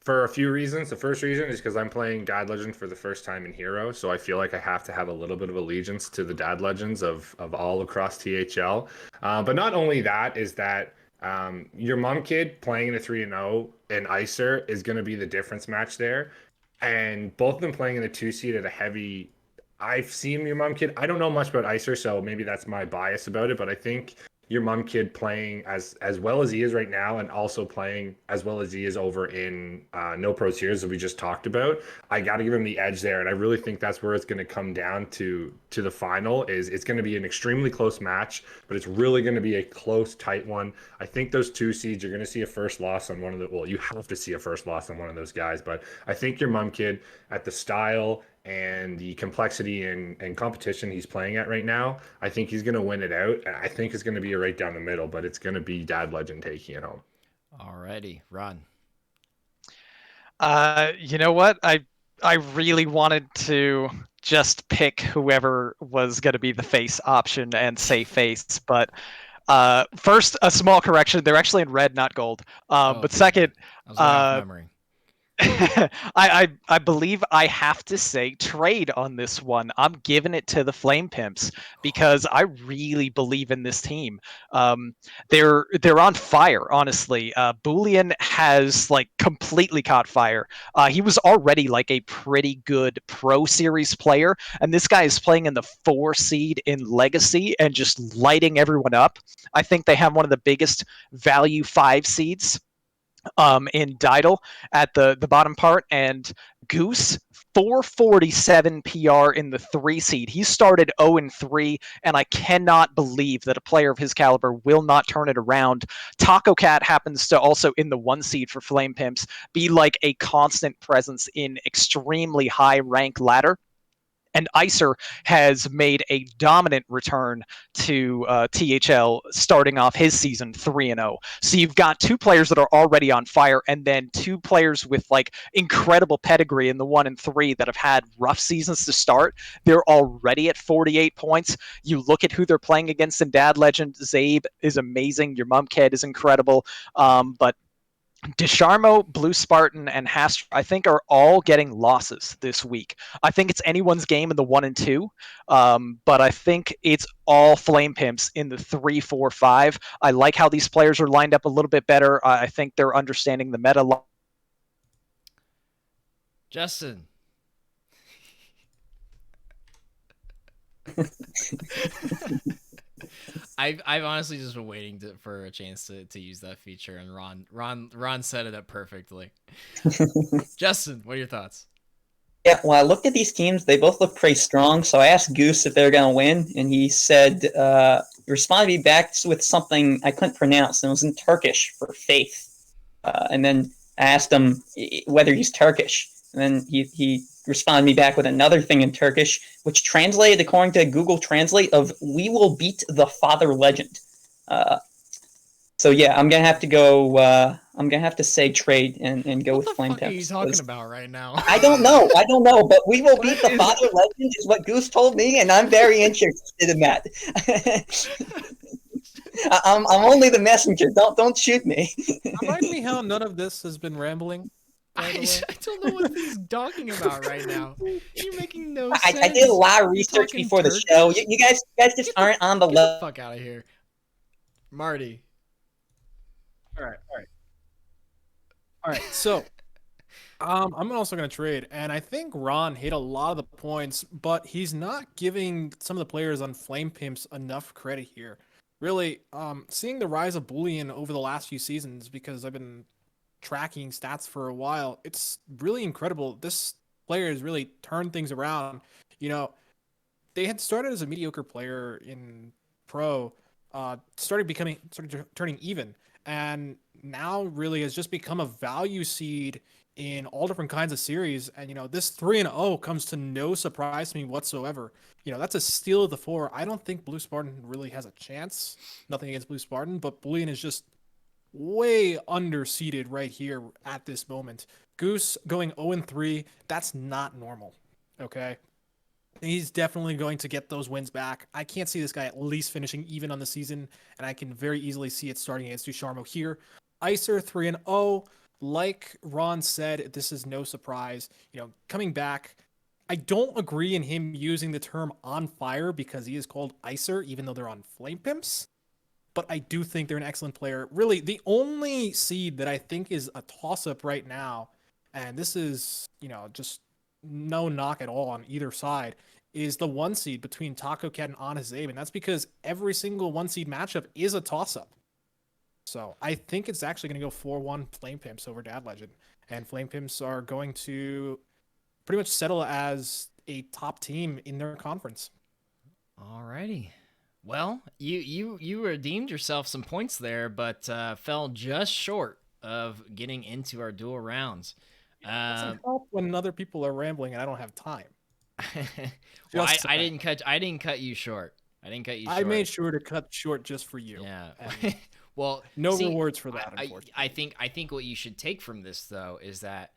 For a few reasons. The first reason is because I'm playing Dad Legend for the first time in Hero, so I feel like I have to have a little bit of allegiance to the Dad Legends of all across THL. But not only that is that your mom kid playing in a 3-0 in Icer is going to be the difference match there, and both of them playing in a 2-seed at a heavy. I've seen your mom kid. I don't know much about Icer, so maybe that's my bias about it. But I think your mom kid playing as well as he is right now, and also playing as well as he is over in No Pro Series that we just talked about, I got to give him the edge there. And I really think that's where it's going to come down to the final. Is it's going to be an extremely close match, but it's really going to be a close, tight one. I think those 2 seeds, you're going to see a first loss on one of the. Well, you have to see a first loss on one of those guys, but I think your mom kid, at the style and the complexity and competition he's playing at right now, I think he's going to win it out. I think it's going to be right down the middle, but it's going to be Dad Legend taking it home. Alrighty, Ron. You know what? I really wanted to just pick whoever was going to be the face option and say face, but first, a small correction. They're actually in red, not gold. But second, I was going off memory. I believe I have to say trade on this one. I'm giving it to the Flame Pimps because I really believe in this team. They're on fire, honestly. Boolean has like completely caught fire. He was already like a pretty good Pro Series player, and this guy is playing in the 4 seed in Legacy and just lighting everyone up. I think they have one of the biggest value 5 seeds in Didal at the bottom part, and Goose 447 PR in the 3 seed. He started 0-3, and I cannot believe that a player of his caliber will not turn it around. Taco Cat happens to also in the 1 seed for Flame Pimps be like a constant presence in extremely high rank ladder. And Icer has made a dominant return to THL, starting off his season 3-0. So you've got 2 players that are already on fire, and then 2 players with like incredible pedigree in the 1 and 3 that have had rough seasons to start. They're already at 48 points. You look at who they're playing against in Dad Legend. Zabe is amazing. Your Mum Kid is incredible. But Desharmo, Blue Spartan, and Hastr, I think, are all getting losses this week. I think it's anyone's game in the 1 and 2, but I think it's all Flame Pimps in the 3, 4, 5. I like how these players are lined up a little bit better. I think they're understanding the meta. Justin. I've honestly just been waiting for a chance to use that feature, and Ron set it up perfectly. Justin, what are your thoughts? Yeah, well, I looked at these teams. They both look pretty strong. So I asked Goose if they were going to win, and he said, he responded me back with something I couldn't pronounce, and it was in Turkish for faith. And then I asked him whether he's Turkish, and then he responded me back with another thing in Turkish, which translated according to Google Translate of "We will beat the father legend." So yeah, I'm gonna have to go. I'm gonna have to say trade and go with Flame What the fuck are you Temps. talking about right now? I don't know, but we will beat the father legend is what Goose told me, and I'm very interested in that. I'm only the messenger. Don't shoot me. Remind me how none of this has been rambling. By the way. I don't know what he's talking about right now. You're making no I sense. did a lot of You're research talking before the Turkish? show. You guys just aren't on the Get the level. fuck out of here, Marty. All right. So, I'm also going to trade, and I think Ron hit a lot of the points, but he's not giving some of the players on Flame Pimps enough credit here. Really, seeing the rise of Bullion over the last few seasons, because I've been tracking stats for a while, it's really incredible. This player has really turned things around. You know, they had started as a mediocre player in pro, started turning even, and now really has just become a value seed in all different kinds of series. And this 3-0 comes to no surprise to me whatsoever. That's a steal of the four. I don't think Blue Spartan really has a chance. Nothing against Blue Spartan, but Bullion is just way underseeded right here at this moment. Goose going 0-3, that's not normal. Okay. He's definitely going to get those wins back. I can't see this guy at least finishing even on the season, and I can very easily see it starting against Dusharmo here. Icer 3-0. Like Ron said, this is no surprise. Coming back, I don't agree in him using the term on fire because he is called Icer, even though they're on Flame Pimps. But I do think they're an excellent player. Really, the only seed that I think is a toss-up right now, and this is, just no knock at all on either side, is the 1 seed between Taco Cat and Honest Abe. And that's because every single 1 seed matchup is a toss-up. So I think it's actually going to go 4-1 Flame Pimps over Dad Legend. And Flame Pimps are going to pretty much settle as a top team in their conference. Alrighty. Well, you redeemed yourself some points there, but fell just short of getting into our dual rounds. It doesn't help when other people are rambling and I don't have time. Well, I didn't cut you short. I didn't cut you short. I made sure to cut short just for you. Yeah. Well, no rewards for that, unfortunately. I think what you should take from this though is that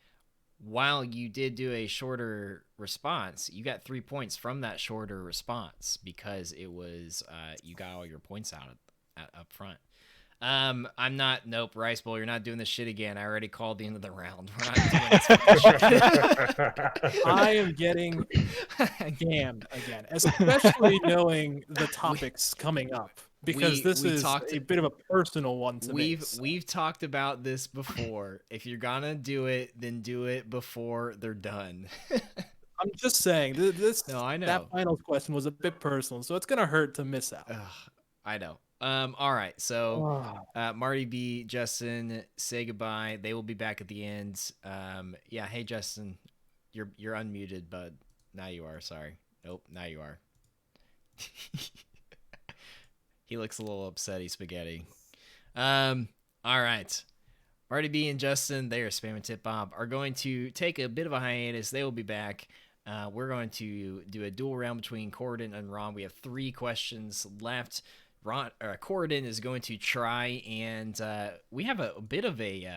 while you did do a shorter response, you got 3 points from that shorter response because it was you got all your points out up front. Nope, Rice Bowl, you're not doing this shit again. I already called the end of the round. We're not doing this shit. I am getting jammed again, especially knowing the topics coming up. Because this is a bit of a personal one to me. We've talked about this before. If you're gonna do it, then do it before they're done. I'm just saying, I know. That finals question was a bit personal, so it's gonna hurt to miss out. I know. All right. So, Marty B, Justin, say goodbye. They will be back at the end. Yeah. Hey, Justin, you're unmuted, but now you are. Sorry. Nope. Now you are. He looks a little upsetty, spaghetti. All right. Marty B and Justin, they are Spam and Tip Bob, are going to take a bit of a hiatus. They will be back. We're going to do a dual round between Corridon and Ron. We have 3 questions left. Corridon is going to try, and we have a bit of a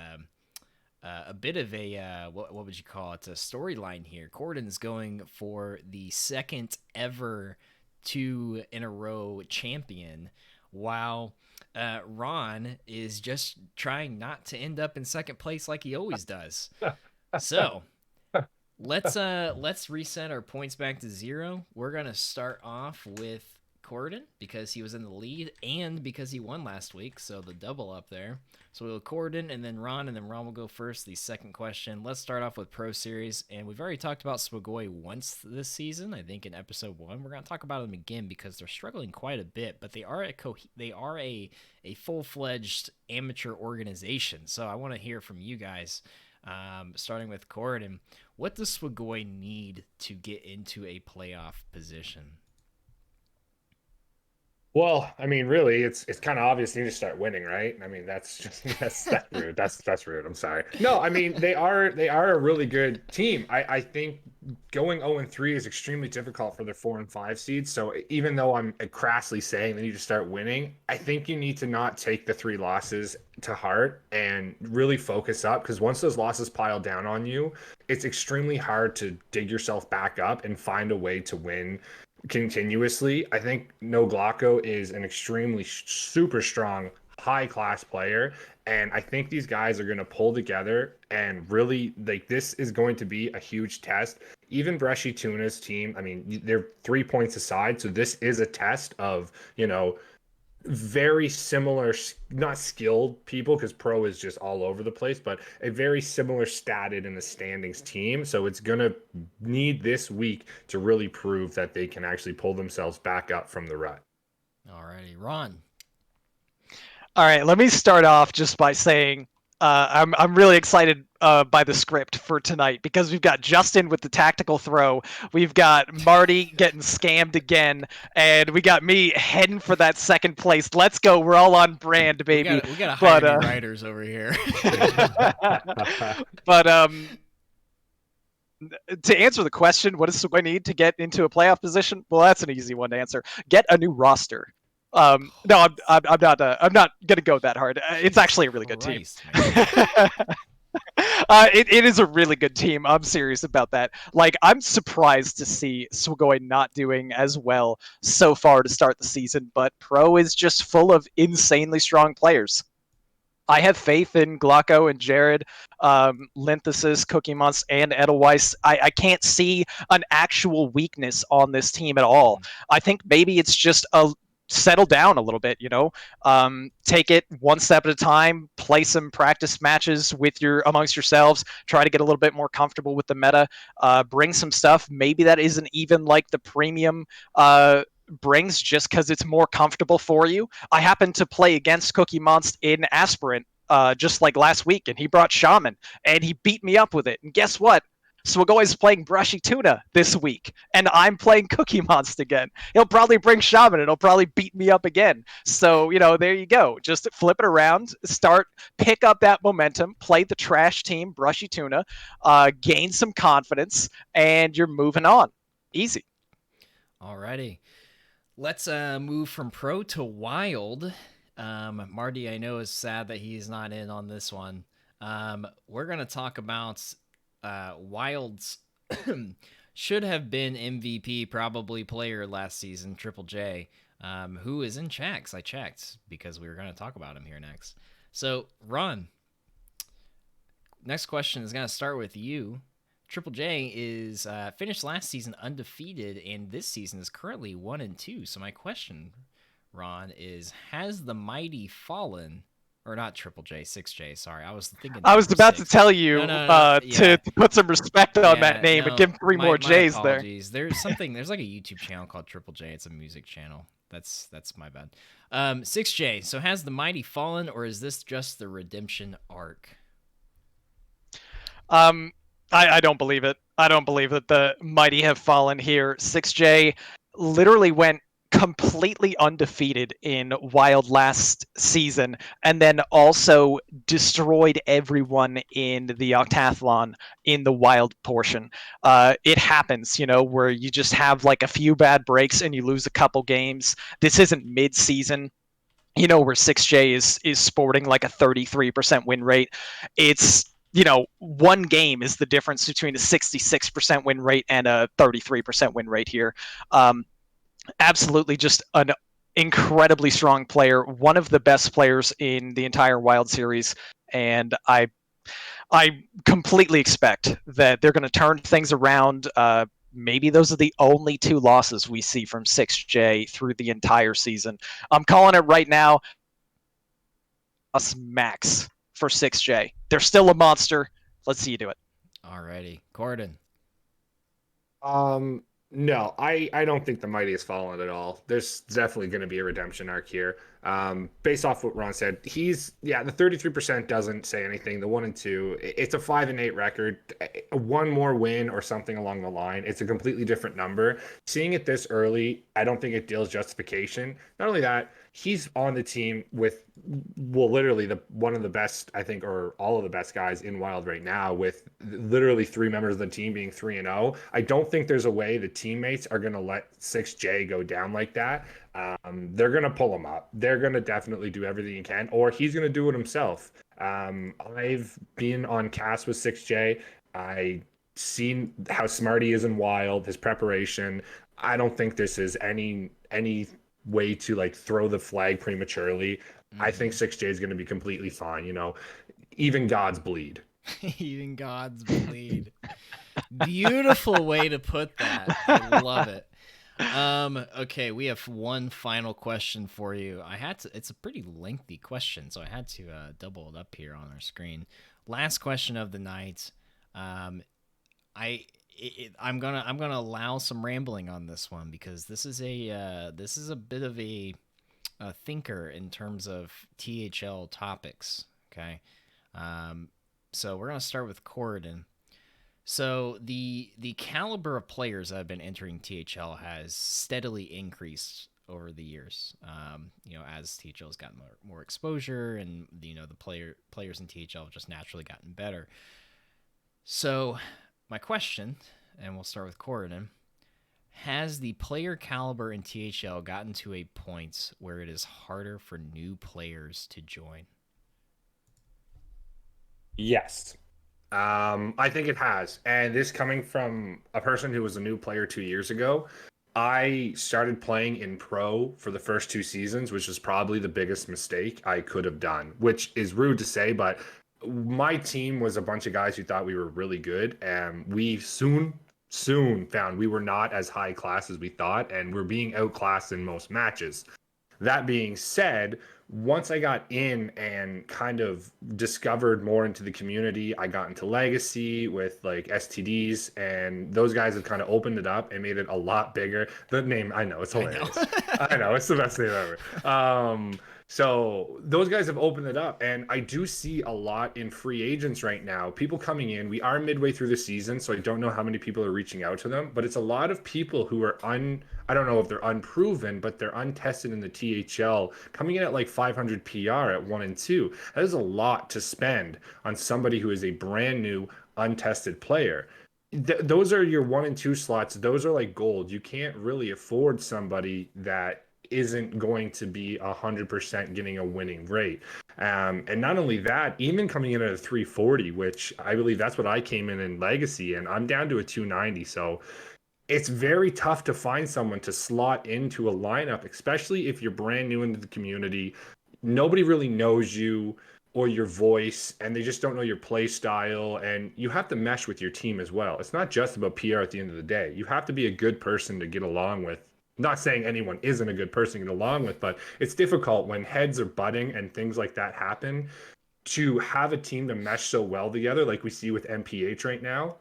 what would you call it? A storyline here. Corridon is going for the second ever 2 in a row champion, while Ron is just trying not to end up in second place like he always does. So let's reset our points back to 0. We're gonna start off with Corridon because he was in the lead and because he won last week, so the double up there. So we'll Corridon and then Ron will go first. The second question. Let's start off with Pro Series, and we've already talked about Swagoi once this season. I think in episode 1. We're gonna talk about them again because they're struggling quite a bit, but they are a full-fledged amateur organization. So I want to hear from you guys. Starting with Corridon, what does Swagoi need to get into a playoff position? Well, I mean, really, it's kind of obvious you need to start winning, right? I mean, that's just that's rude. That's rude. I'm sorry. No, I mean they are a really good team. I think going 0-3 is extremely difficult for their 4 and 5 seeds. So even though I'm crassly saying they need to start winning, I think you need to not take the 3 losses to heart and really focus up, because once those losses pile down on you, it's extremely hard to dig yourself back up and find a way to win continuously. I think No Glocko is an extremely super strong, high class player. And I think these guys are going to pull together and really, like, this is going to be a huge test. Even Brushy Tuna's team, I mean, they're 3 points aside. So this is a test of, very similar, not skilled people, because pro is just all over the place, but a very similar statted in the standings team. So it's going to need this week to really prove that they can actually pull themselves back up from the rut. Alrighty, Ron. All right, let me start off just by saying I'm really excited by the script for tonight, because we've got Justin with the tactical throw, we've got Marty getting scammed again, and we got me heading for that second place. Let's go! We're all on brand, baby. We gotta hire new writers over here. But to answer the question, what does I need to get into a playoff position? Well, that's an easy one to answer. Get a new roster. No, I'm not gonna go that hard. It's actually a really good team. It is a really good team. I'm serious about that. Like, I'm surprised to see Swagoy not doing as well so far to start the season, but Pro is just full of insanely strong players. I have faith in Glocko and Jared, Linthesis, Cookie Monster, and Edelweiss. I can't see an actual weakness on this team at all. I think maybe it's just settle down a little bit, take it one step at a time, play some practice matches amongst yourselves, try to get a little bit more comfortable with the meta, bring some stuff maybe that isn't even like the premium brings, just because it's more comfortable for you. I happened to play against Cookie Monster in Aspirant just like last week, and he brought Shaman, and he beat me up with it. And guess what? Swagoy's playing Brushy Tuna this week, and I'm playing Cookie Monster again. He'll probably bring Shaman, and he'll probably beat me up again. So, there you go. Just flip it around, pick up that momentum, play the trash team, Brushy Tuna, gain some confidence, and you're moving on. Easy. Alrighty. Let's move from pro to wild. Marty, I know, is sad that he's not in on this one. We're going to talk about Wild's should have been MVP, probably player last season, Triple J, who is in checks. I checked because we were going to talk about him here next. So, Ron, next question is going to start with you. Triple J is finished last season undefeated, and this season is currently 1-2. So my question, Ron, is: has the mighty fallen? Or not Triple J, 6J. Sorry, I was thinking. I was about to tell you No, to put some respect on that name and give him three more J's there. There's like a YouTube channel called Triple J. It's a music channel. That's my bad. 6J. So has the mighty fallen, or is this just the redemption arc? I don't believe it. I don't believe that the mighty have fallen here. 6J literally went completely undefeated in Wild last season, and then also destroyed everyone in the Octathlon in the Wild portion. It happens, where you just have like a few bad breaks and you lose a couple games. This isn't mid-season, where 6J is sporting like a 33% win rate. It's one game is the difference between a 66% win rate and a 33% win rate here. Absolutely just an incredibly strong player, one of the best players in the entire Wild series, and I completely expect that they're going to turn things around. Maybe those are the only 2 losses we see from 6J through the entire season. I'm calling it right now. Max for 6J. They're still a monster. Let's see you do it. Alrighty, Gordon. No, I don't think the mighty has fallen at all. There's definitely going to be a redemption arc here. Based off what Ron said, the 33% doesn't say anything. The 1-2, it's a 5-8 record. One more win or something along the line. It's a completely different number. Seeing it this early, I don't think it deals justification. Not only that, he's on the team with, well, literally one of the best, I think, or all of the best guys in Wild right now, with literally 3 members of the team being 3-0. I don't think there's a way the teammates are going to let 6J go down like that. They're going to pull him up. They're going to definitely do everything he can, or he's going to do it himself. I've been on cast with 6J. I seen how smart he is in Wild, his preparation. I don't think this is any way to like throw the flag prematurely. I think 6J is going to be completely fine. Even gods bleed. Even gods bleed. Beautiful way to put that. I love it. Okay, we have one final question for you. It's a pretty lengthy question, so I had to double it up here on our screen. Last question of the night. I'm gonna allow some rambling on this one, because this is a bit of a thinker in terms of THL topics. Okay, so we're gonna start with Corridon. So the caliber of players that have been entering THL has steadily increased over the years. As THL has gotten more exposure, and the players in THL have just naturally gotten better. So my question, and we'll start with Corridon: has the player caliber in THL gotten to a point where it is harder for new players to join? Yes. I think it has. And this coming from a person who was a new player 2 years ago. I started playing in pro for the first 2 seasons, which was probably the biggest mistake I could have done, which is rude to say, but my team was a bunch of guys who thought we were really good, and we soon found we were not as high class as we thought, and we're being outclassed in most matches. That being said, once I got in and kind of discovered more into the community, I got into Legacy with like STDs, and those guys have kind of opened it up and made it a lot bigger. The name, I know, it's hilarious. I know, it's the best name ever. So those guys have opened it up, and I do see a lot in free agents right now. People coming in. We are midway through the season, so I don't know how many people are reaching out to them, but it's a lot of people who are I don't know if they're unproven, but they're untested in the THL, coming in at like 500 PR at 1-2. That is a lot to spend on somebody who is a brand new, untested player. Those are your 1-2 slots. Those are like gold. You can't really afford somebody that isn't going to be 100% getting a winning rate. And not only that, even coming in at a 340, which I believe that's what I came in Legacy, and I'm down to a 290. So it's very tough to find someone to slot into a lineup, especially if you're brand new into the community. Nobody really knows you or your voice, and they just don't know your play style, and you have to mesh with your team as well. It's not just about PR at the end of the day. You have to be a good person to get along with. Not saying anyone isn't a good person to get along with, but it's difficult when heads are butting and things like that happen, to have a team to mesh so well together, like we see with MPH right now,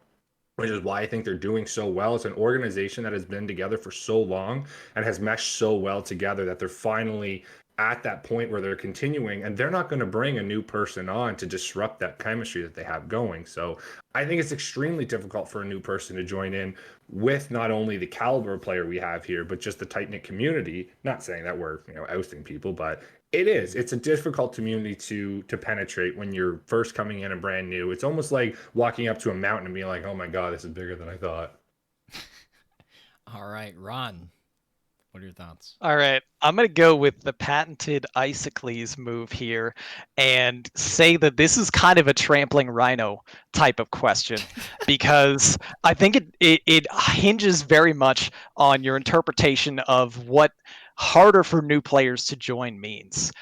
which is why I think they're doing so well. It's an organization that has been together for so long and has meshed so well together that they're finally at that point where they're continuing, and they're not going to bring a new person on to disrupt that chemistry that they have going. So I think it's extremely difficult for a new person to join in with not only the caliber of player we have here, but just the tight-knit community. Not saying that we're ousting people, but it's a difficult community to penetrate when you're first coming in and brand new. It's almost like walking up to a mountain and being like, oh my god, this is bigger than I thought. All right, Ron, what are your thoughts? All right, I'm going to go with the patented Isocles move here and say that this is kind of a trampling rhino type of question, because I think it hinges very much on your interpretation of what harder for new players to join means.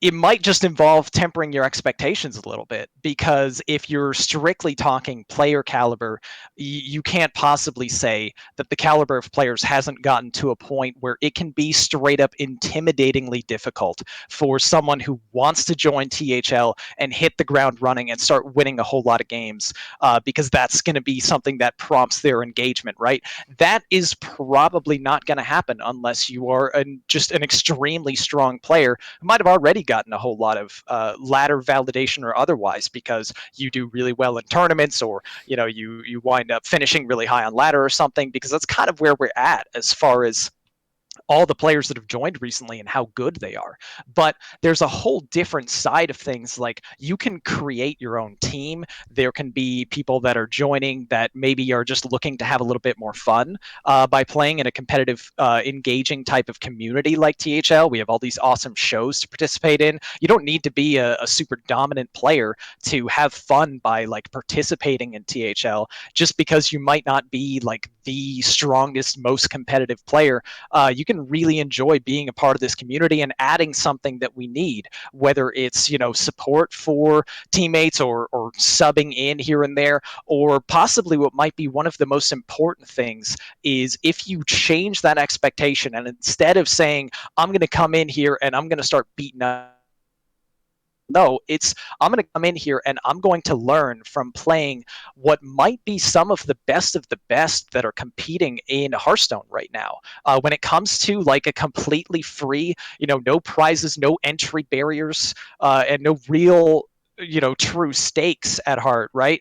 it might just involve tempering your expectations a little bit, because if you're strictly talking player caliber, you can't possibly say that the caliber of players hasn't gotten to a point where it can be straight up intimidatingly difficult for someone who wants to join THL and hit the ground running and start winning a whole lot of games, because that's going to be something that prompts their engagement, right? That is probably not going to happen unless you are just an extremely strong player who might have already gotten a whole lot of ladder validation or otherwise, because you do really well in tournaments, or you wind up finishing really high on ladder or something, because that's kind of where we're at as far as all the players that have joined recently and how good they are. But there's a whole different side of things. Like, you can create your own team. There can be people that are joining that maybe are just looking to have a little bit more fun by playing in a competitive, engaging type of community like THL. We have all these awesome shows to participate in. You don't need to be a super dominant player to have fun by like participating in THL, just because you might not be like the strongest, most competitive player. You can really enjoy being a part of this community and adding something that we need, whether it's support for teammates, or subbing in here and there, or possibly what might be one of the most important things is if you change that expectation, and instead of saying I'm going to come in here and I'm going to start beating up. No, it's I'm going to come in here and I'm going to learn from playing what might be some of the best that are competing in Hearthstone right now. When it comes to like a completely free, no prizes, no entry barriers, and no real true stakes at heart, right?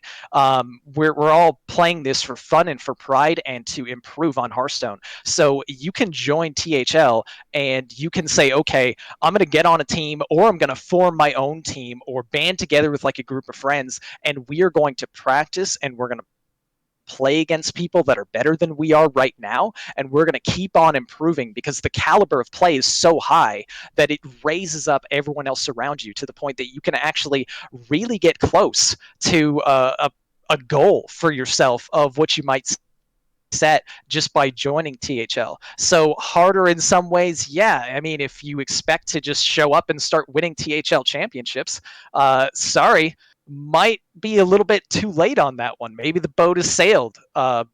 We're all playing this for fun and for pride and to improve on Hearthstone. So you can join THL and you can say, okay, I'm going to get on a team, or I'm going to form my own team, or band together with like a group of friends, and we are going to practice, and we're going to play against people that are better than we are right now, and we're going to keep on improving, because the caliber of play is so high that it raises up everyone else around you to the point that you can actually really get close to a goal for yourself of what you might set just by joining THL. So harder in some ways, yeah. I mean, if you expect to just show up and start winning THL championships, sorry, might be a little bit too late on that one. Maybe the boat has sailed,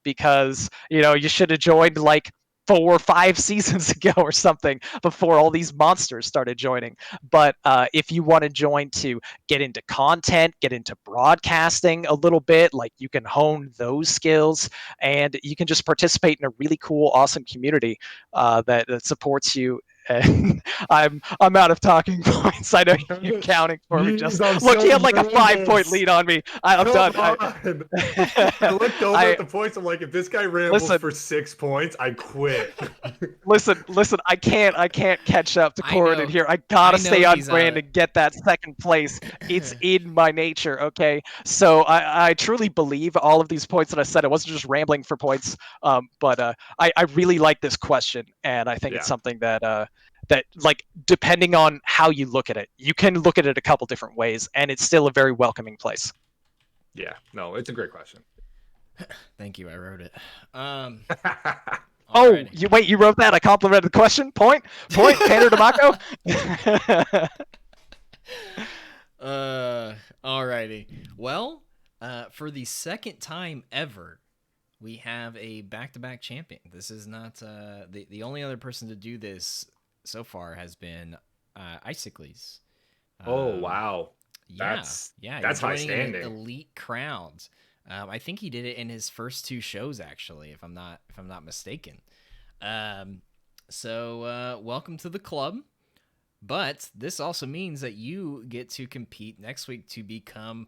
because you should have joined like 4 or 5 seasons ago or something, before all these monsters started joining. But if you want to join to get into content, get into broadcasting a little bit, like, you can hone those skills, and you can just participate in a really cool, awesome community that supports you. And I'm out of talking points. I know you're counting for me. Just Jeez, I'm look, so he had like a 5-point nervous. lead on me. I'm Come done. on. I looked over at the points. I'm like, if this guy rambles Listen. for 6 points, I quit. Listen. I can't catch up to I Corin in know. here. I gotta I know stay on he's brand and get that second place. It's in my nature. Okay, so I truly believe all of these points that I said. I wasn't just rambling for points. But I really like this question, and I think it's Yeah. something that like, depending on how you look at it, you can look at it a couple different ways, and it's still a very welcoming place. Yeah, no, it's a great question. Thank you. I wrote it. Oh, Alrighty. you wrote that? I complimented the question. Point. Pander Damaco. Alrighty. Well, for the second time ever, we have a back-to-back champion. This is not the only other person to do this so far has been Icicles. Oh, wow. Yeah, That's yeah. that's You're high joining an standing. elite crowd. I think he did it in his first 2 shows, actually, if I'm not mistaken. So welcome to the club. But this also means that you get to compete next week to become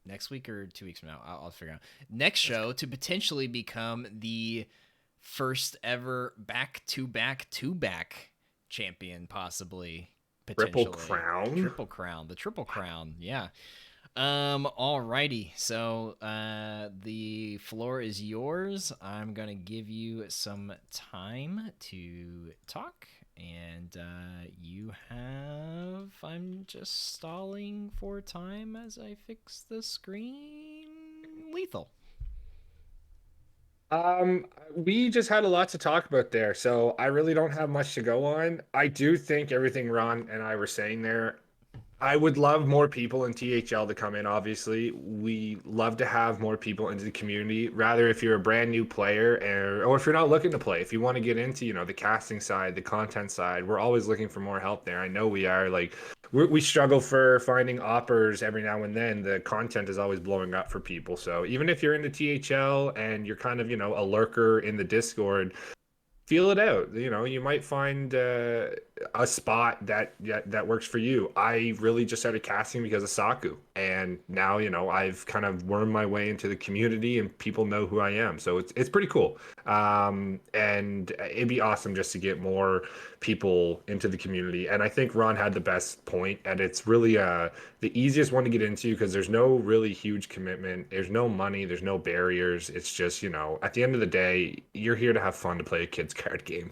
next week or 2 weeks from now. I'll figure out next show to potentially become the first ever back-to-back champion, possibly. Potentially. Triple crown? Triple crown. The triple crown. Yeah. Alrighty. So, the floor is yours. I'm gonna give you some time to talk, and you have. I'm just stalling for time as I fix the screen. Lethal. We just had a lot to talk about there, so I really don't have much to go on. I do think everything Ron and I were saying there, I would love more people in THL to come in, obviously. We love to have more people into the community. Rather, if you're a brand new player or if you're not looking to play, if you want to get into, the casting side, the content side, we're always looking for more help there. I know we are. Like, we struggle for finding oppers every now and then. The content is always blowing up for people. So even if you're into THL and you're kind of, a lurker in the Discord, feel it out. You might find a spot that works for you. I really just started casting because of Saku, and now I've kind of wormed my way into the community, and people know who I am. So it's pretty cool. And it'd be awesome just to get more people into the community. And I think Ron had the best point, and it's really the easiest one to get into because there's no really huge commitment. There's no money. There's no barriers. It's just, at the end of the day, you're here to have fun, to play a kid's card game.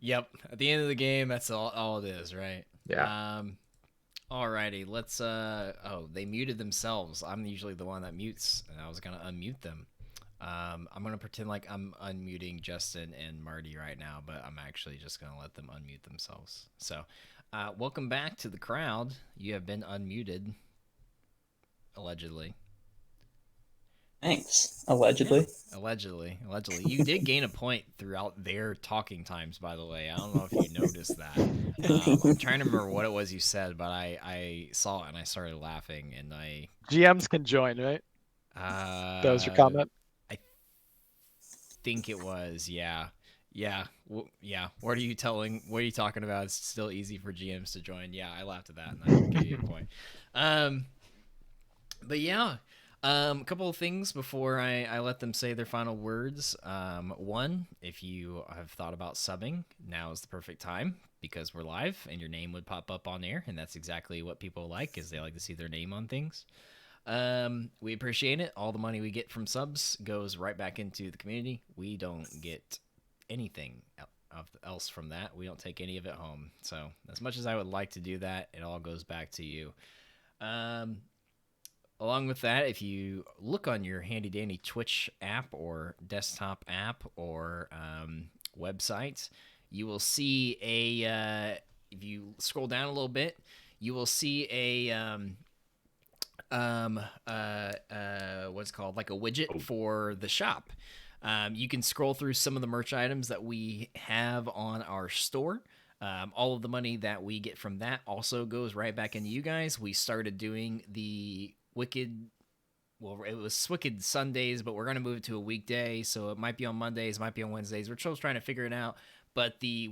Yep. At the end of the game, that's all it is, right? Yeah. Alrighty, let's oh, they muted themselves. I'm usually the one that mutes, and I was gonna unmute them. I'm gonna pretend like I'm unmuting Justin and Marty right now, but I'm actually just gonna let them unmute themselves. So, welcome back to the crowd. You have been unmuted, allegedly. Thanks. Allegedly. Yeah, allegedly. You did gain a point throughout their talking times, by the way. I don't know if you noticed that. I'm trying to remember what it was you said, but I saw it and I started laughing, and GMs can join, right? That was your comment? I think it was, yeah. Yeah. Yeah. What are you talking about? It's still easy for GMs to join. Yeah, I laughed at that, and I gave you a point. But yeah. A couple of things before I let them say their final words. One, if you have thought about subbing, now is the perfect time because we're live and your name would pop up on air, and that's exactly what people like, is they like to see their name on things. We appreciate it. All the money we get from subs goes right back into the community. We don't get anything else from that. We don't take any of it home. So as much as I would like to do that, it all goes back to you. Along with that, if you look on your handy-dandy Twitch app or desktop app or website, you will see if you scroll down a little bit, you will see what's called like a widget for the shop. You can scroll through some of the merch items that we have on our store. All of the money that we get from that also goes right back into you guys. We started doing the it was Wicked Sundays, but we're going to move it to a weekday, so it might be on Mondays, might be on Wednesdays. We're still trying to figure it out, but the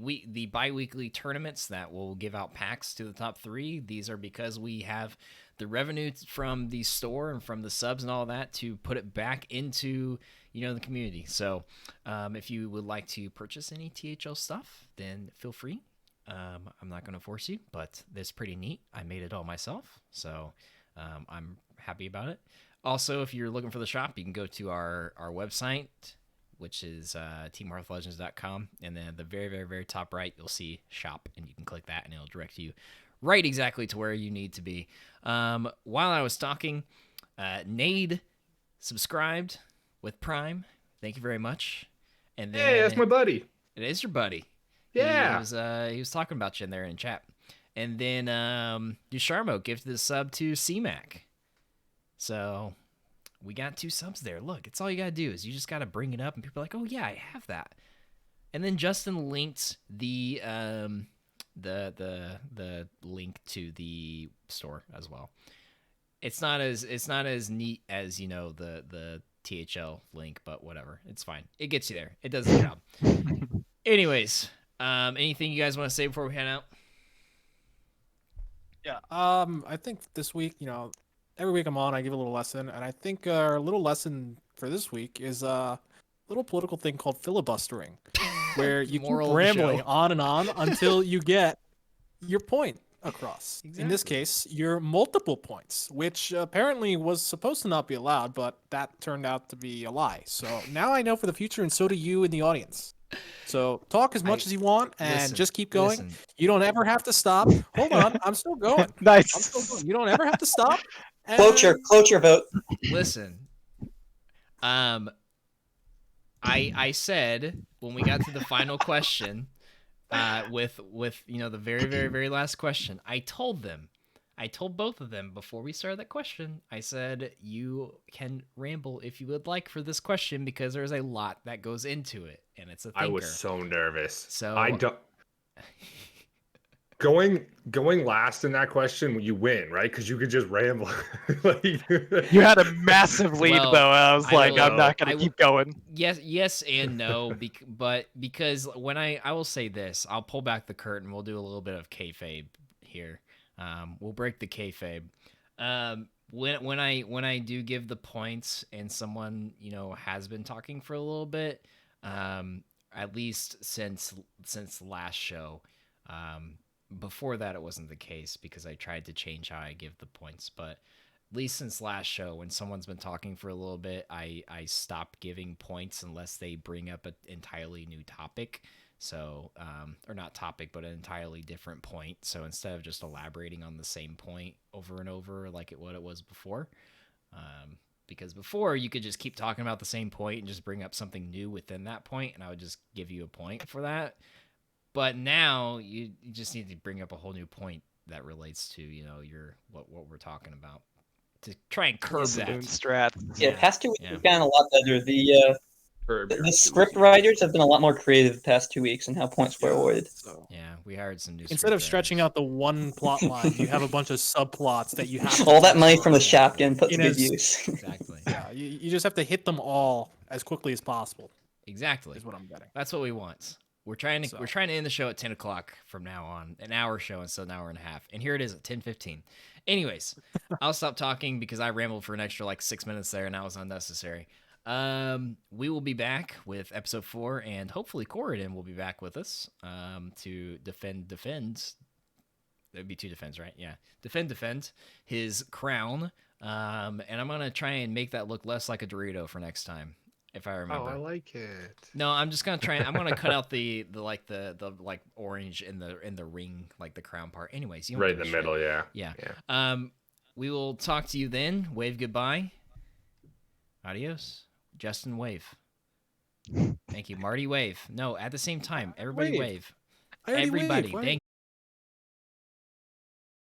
bi-weekly tournaments that will give out packs to the top 3, these are because we have the revenue from the store and from the subs and all that to put it back into, the community. So if you would like to purchase any THL stuff, then feel free. I'm not going to force you, but it's pretty neat. I made it all myself, so I'm happy about it. Also, if you're looking for the shop, you can go to our website, which is teamhearthlegends.com, and then at the very, very, very top right, you'll see shop, and you can click that, and it'll direct you right exactly to where you need to be. While I was talking, Nade subscribed with Prime. Thank you very much. And then, hey, that's my buddy. It is your buddy. Yeah. He was talking about you in there in chat. And then Dusharmo gifted the sub to CMAC. So we got 2 subs there. Look, it's all you got to do is you just got to bring it up, and people are like, oh, yeah, I have that. And then Justin linked the link to the store as well. It's not as neat as, the THL link, but whatever. It's fine. It gets you there. It does the job. Anyways, anything you guys want to say before we head out? Yeah. I think this week, every week I'm on, I give a little lesson, and I think our little lesson for this week is a little political thing called filibustering, where you keep rambling on and on until you get your point across. Exactly. In this case, your multiple points, which apparently was supposed to not be allowed, but that turned out to be a lie. So now I know for the future, and so do you in the audience. So talk as much as you want, and just keep going. Listen. You don't ever have to stop. Hold on, I'm still going. Nice. I'm still going. You don't ever have to stop. Cloture vote. Listen, I said when we got to the final question, with the very very very last question, I told both of them before we started that question. I said you can ramble if you would like for this question because there's a lot that goes into it and it's a thinker. I was so nervous. So I don't. Going last in that question, you win, right? Because you could just ramble. You had a massive lead, Well, though. I was I like, will- I'm not I gonna will- keep going. yes and no, but because when I will say this, I'll pull back the curtain. We'll do a little bit of kayfabe here. We'll break the kayfabe. When I do give the points and someone has been talking for a little bit, at least since last show. Before that, it wasn't the case because I tried to change how I give the points. But at least since last show, when someone's been talking for a little bit, I stop giving points unless they bring up an entirely new topic. So, or not topic, but an entirely different point. So instead of just elaborating on the same point over and over like what it was before, because before you could just keep talking about the same point and just bring up something new within that point, and I would just give you a point for that. But now you just need to bring up a whole new point that relates to your what we're talking about to try and curb Saloon that. strat. Yeah, past 2 weeks Yeah. have gotten a lot better. The script writers have been a lot more creative the past 2 weeks in how points were awarded. So Yeah, we hired some new. instead of stretching out the one plot line, you have a bunch of subplots that you have to All that touch money on. from the shop getting put to In good as- use. Exactly. Yeah, you just have to hit them all as quickly as possible. Exactly. Is what I'm getting. That's what we want. We're trying to end the show at 10 o'clock from now on, an hour show instead of an hour and a half. And here it is at 10:15. Anyways, I'll stop talking because I rambled for an extra like 6 minutes there and that was unnecessary. We will be back with episode 4 and hopefully Corridon will be back with us to defend. That'd be 2 defends, right? Yeah. Defend his crown. And I'm going to try and make that look less like a Dorito for next time. If I remember. Oh, I like it. No, I'm just gonna try. I'm gonna cut out the like orange in the ring, like the crown part. Anyways, you don't Right in give the a shit. middle, yeah. Yeah. We will talk to you then. Wave goodbye. Adios. Justin, wave. Thank you, Marty. Wave. No, at the same time, everybody wave. I already Everybody, waved. thank